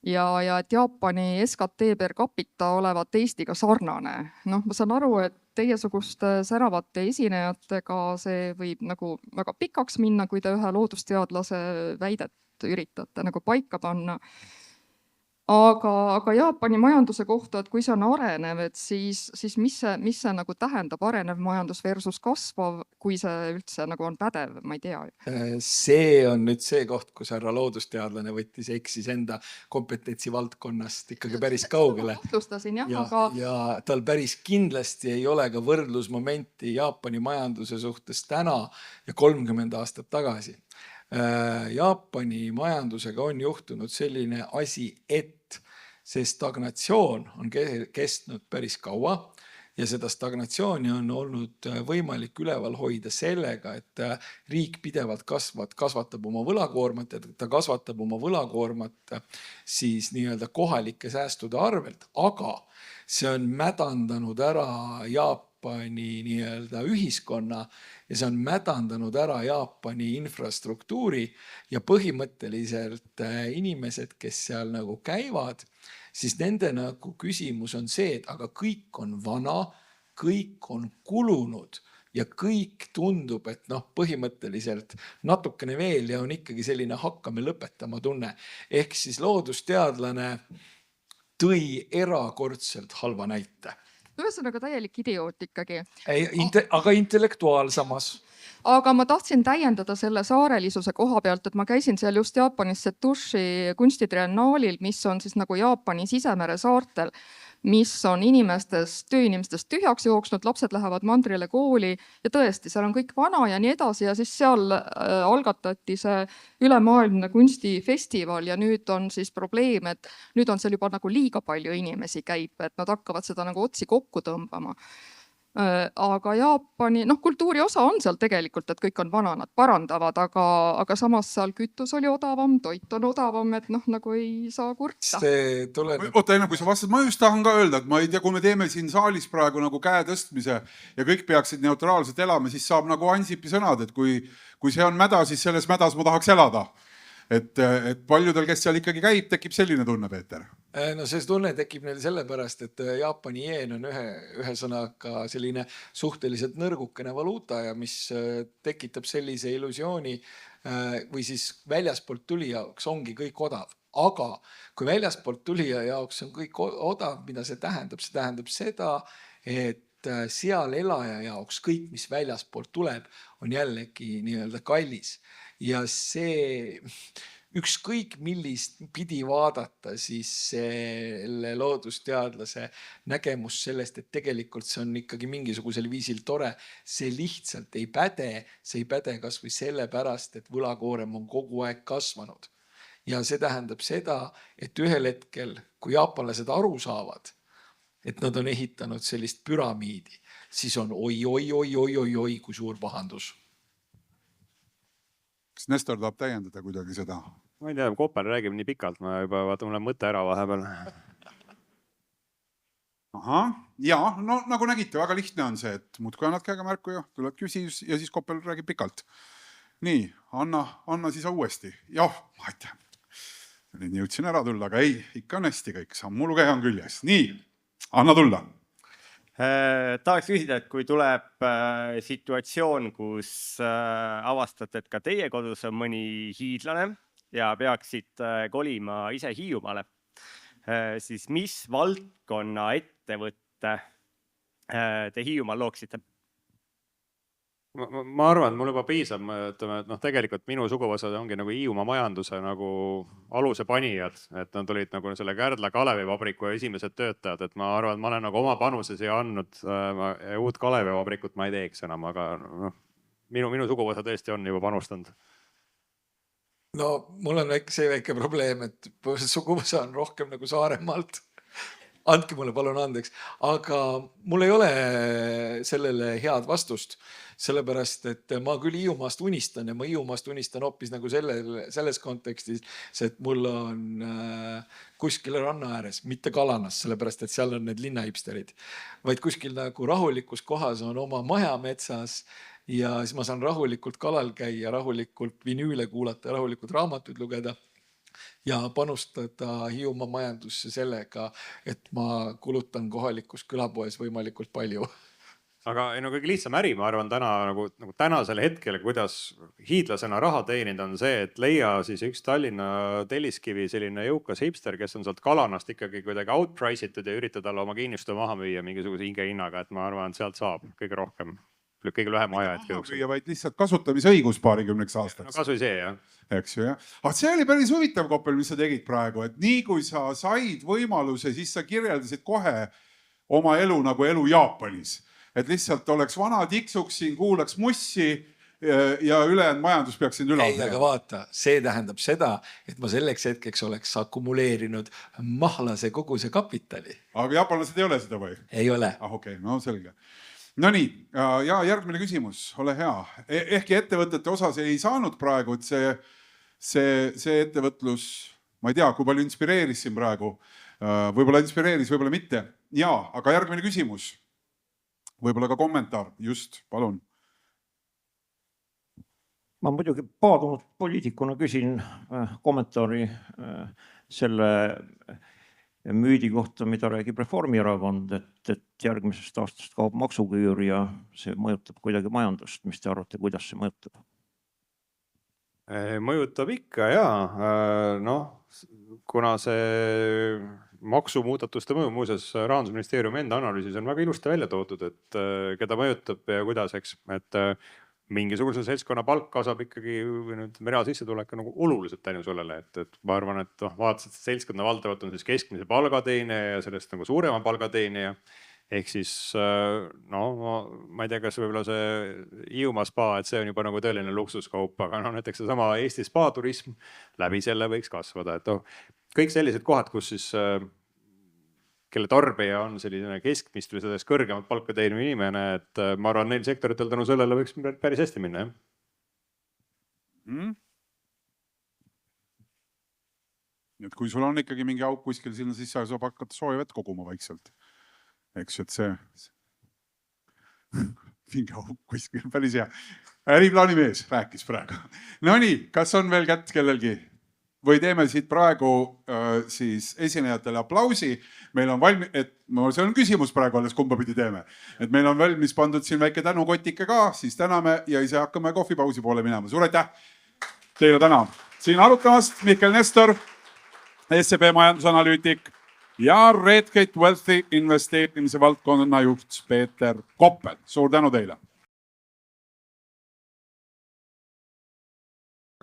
Ja et Jaapani SKT per capita olevat Eestiga sarnane. Noh, ma saan aru, et teiesuguste säravate esinejatega see võib nagu väga pikaks minna, kui te ühe loodusteadlase väidet üritate nagu paika panna. Aga Jaapani majanduse kohta, et kui see on arenev, et siis mis see nagu tähendab arenev majandus versus kasvav, kui see üldse nagu on pädev, ma ei tea. See on nüüd see koht, kus härra loodusteadlane eksis enda kompetentsi valdkonnast ikkagi päris kaugele. Ja tal päris kindlasti ei ole ka võrdlusmomenti Jaapani majanduse suhtes täna ja 30 aastat tagasi. Jaapani majandusega on juhtunud selline asi, et see stagnatsioon on kestnud päris kaua ja seda stagnatsiooni on olnud võimalik üleval hoida sellega, et riik pidevalt kasvatab oma võlakoormat ja ta kasvatab oma võlakoormat siis nii-öelda kohalike säästude arvelt, aga see on mädandanud ära Jaapani nii-öelda ühiskonna ja see on mädandanud ära Jaapani infrastruktuuri ja põhimõtteliselt inimesed, kes seal nagu käivad, siis nende nagu küsimus on see, et aga kõik on vana, kõik on kulunud ja kõik tundub, et põhimõtteliselt natukene veel ja on ikkagi selline hakkame lõpetama tunne. Ehk siis loodusteadlane tõi erakordselt halva näite. Ühesõnaga täielik idioot ikkagi. Aga intellektuaal samas. Aga ma tahtsin täiendada selle saarelisuse koha pealt, et ma käisin seal just Jaapanis Setsushi kunstitriennaalil, mis on siis nagu Jaapani sisemere saartel. mis on tööinimestest tühjaks jooksnud, lapsed lähevad mandrile kooli ja tõesti, seal on kõik vana ja nii edasi ja siis seal algatati see ülemaailmne kunstifestival ja nüüd on siis probleem, et nüüd on seal juba nagu liiga palju inimesi käib, et nad hakkavad seda nagu otsi kokku tõmbama. Aga Jaapani, kultuuri osa on seal tegelikult, et kõik on vana, nad parandavad, aga samas seal kütus oli odavam, toit on odavam, et nagu ei saa kurta. Oota, enne kui sa vastad, ma just tahan ka öelda, et ma ei tea, kui me teeme siin saalis praegu nagu käe tõstmise ja kõik peaksid neutraalselt elama, siis saab nagu Ansipi sõnad, et kui see on mäda, siis selles mädas ma tahaks elada. Et paljudel, kes seal ikkagi käib, tekib selline tunne, Peeter? No see tunne tekib neil sellepärast, et Jaapani jeen on ühesõnaga selline suhteliselt nõrgukene valuuta ja mis tekitab sellise illusiooni või siis väljaspoolt tulija jaoks ongi kõik odav. Aga kui väljaspoolt tulija jaoks on kõik odav, mida see tähendab? See tähendab seda, et seal elaja jaoks kõik, mis väljaspoolt tuleb, on jällegi nii-öelda kallis. Ja see ükskõik millist pidi vaadata, siis selle loodusteadlase nägemus sellest, et tegelikult see on ikkagi mingisugusel viisil tore, see lihtsalt ei päde. See ei päde kas või sellepärast, et võlakoorem on kogu aeg kasvanud. Ja see tähendab seda, et ühel hetkel, kui jaapanlased aru saavad, et nad on ehitanud sellist püramiidi, siis on oi, kui suur pahandus. Kas Nestor tahab täiendada kuidagi seda? Ma ei tea, Koppel räägib nii pikalt, ma juba vaata, mul on mõte ära vahepeal. Ahah, jaa, nagu nägite, väga lihtne on see, et muudkui annad käega märku ja tuleb küsimus ja siis Koppel räägib pikalt. Nii, anna siis uuesti. Jah, ma ei tea. Nüüd jõudsin ära tulla, aga ei, ikka on hästi kõik, sammulugeja on küljes. Nii, anna tulla. Tahaks küsida, et kui tuleb situatsioon, kus avastad, et ka teie kodus on mõni hiidlane ja peaksid kolima ise Hiiumaale, siis mis valdkonna ettevõtte te Hiiumaal looksite? Ma arvan, et mul juba piisab, ütleme, et tegelikult minu suguvõsad ongi nagu Hiiumaa majanduse nagu aluse panijad, et nad olid nagu selle Kärdla Kalevivabriku esimesed töötajad, et ma arvan, et ma olen nagu oma panuse siia andnud, uut Kalevivabrikut ma ei teeks enam, aga minu suguvõsa tõesti on juba panustanud. No mul on see väike probleem, et suguvõsa on rohkem nagu Saaremaalt. Andke mulle palun andeks, aga mul ei ole sellele head vastust, sellepärast, et ma küll Hiiumaast unistan ja ma Hiiumaast unistan hoopis nagu selles kontekstis, et mul on kuskil ranna ääres, mitte Kalanas, sellepärast, et seal on need linnahipsterid, vaid kuskil nagu rahulikus kohas on oma majametsas ja siis ma saan rahulikult kalal käia, rahulikult vinüüle kuulata, rahulikult raamatuid lugeda. Ja panustada Hiiumaa majandusse sellega, et ma kulutan kohalikus külapoes võimalikult palju. Aga kõige lihtsam äri, ma arvan, nagu tänasel hetkel, kuidas hiidlasena raha teenida on see, et leia siis üks Tallinna Telliskivi selline jõukas hipster, kes on sealt Kalanast ikkagi kuidagi outprice itud ja üritada talle oma kinnistu maha müüa mingisuguse hingehinnaga, et ma arvan, et sealt saab kõige rohkem. Kõige lühem aja hetke jooksul. Ja vaid lihtsalt kasutamisõigus 20 aastaks. No kasvõi see, jah. Eks ju, jah. Aga see oli päris huvitav, Koppel, mis sa tegid praegu, et nii kui sa said võimaluse, siis sa kirjeldasid kohe oma elu nagu elu Jaapanis. Et lihtsalt oleks vana tiksuks siin, kuulaks mussi ja ülejäänud majandus peaks siin ülal. Ei, aga vaata, see tähendab seda, et ma selleks hetkeks oleks akumuleerinud mahlase koguse kapitali. Aga jaapanlased ei ole seda või? Ei ole. Okei, no selge. No nii, ja järgmine küsimus, ole hea. Ehkki ettevõtete osas ei saanud praegu, et see ettevõtlus, ma ei tea, kui palju inspireeris siin praegu, võib-olla inspireeris, võib-olla mitte. Jaa, aga järgmine küsimus, võib-olla ka kommentaar, just, palun. Ma muidugi paadunud poliitikuna küsin kommentaari selle müüdi kohta, mida räägib Reformierakond, et järgmisest aastast kaob maksuküür ja see mõjutab kuidagi majandust. Mis te arvate, kuidas see mõjutab? Mõjutab ikka, jaa. Kuna see maksumuudatuste mõju, muuseas Rahandusministeeriumi enda analüüsis on väga ilusti välja toodud, et keda mõjutab ja kuidas, eks. Et mingisuguse seltskonna palk kasvab ikkagi või nüüd reaalsissetulek nagu oluliselt tänu sellele, et ma arvan, et vaadates, et seltskonna valdavalt on siis keskmise palgateenija ja sellest nagu suurema palgateenija. Ehk siis no ma ei tea, kas võib-olla see Hiiumaa spa, et see on juba nagu tõeline luksuskaup, aga näiteks see sama Eesti spa-turism läbi selle võiks kasvada, et kõik sellised kohad, kus siis kelle tarbija on selline keskmist või sellest kõrgemat palka teeniv inimene, et ma arvan, neil sektoritel tänu sellele võiks päris hästi minna. Et kui sul on ikkagi mingi auk kuskil sinna, siis sa saab hakata sooja vett koguma vaikselt. Eks, et see mingi auk kuskil, päris hea. Äriplaani mees rääkis praegu. No nii, kas on veel kätt kellelgi? Või teeme siit praegu siis esinejatele aplausi. Meil on valmis, et see on küsimus praegu alles, kumba pidi teeme. Et meil on valmis pandud siin väike tänukotike ka, siis täname ja ise hakkame kohvipausi poole minema. Suur aitäh teile täna. Siin arutamast Mihkel Nestor, SEB majandusanalüütik ja Redgate Wealthy investeerimise valdkonna juht Peeter Koppel. Suur tänu teile.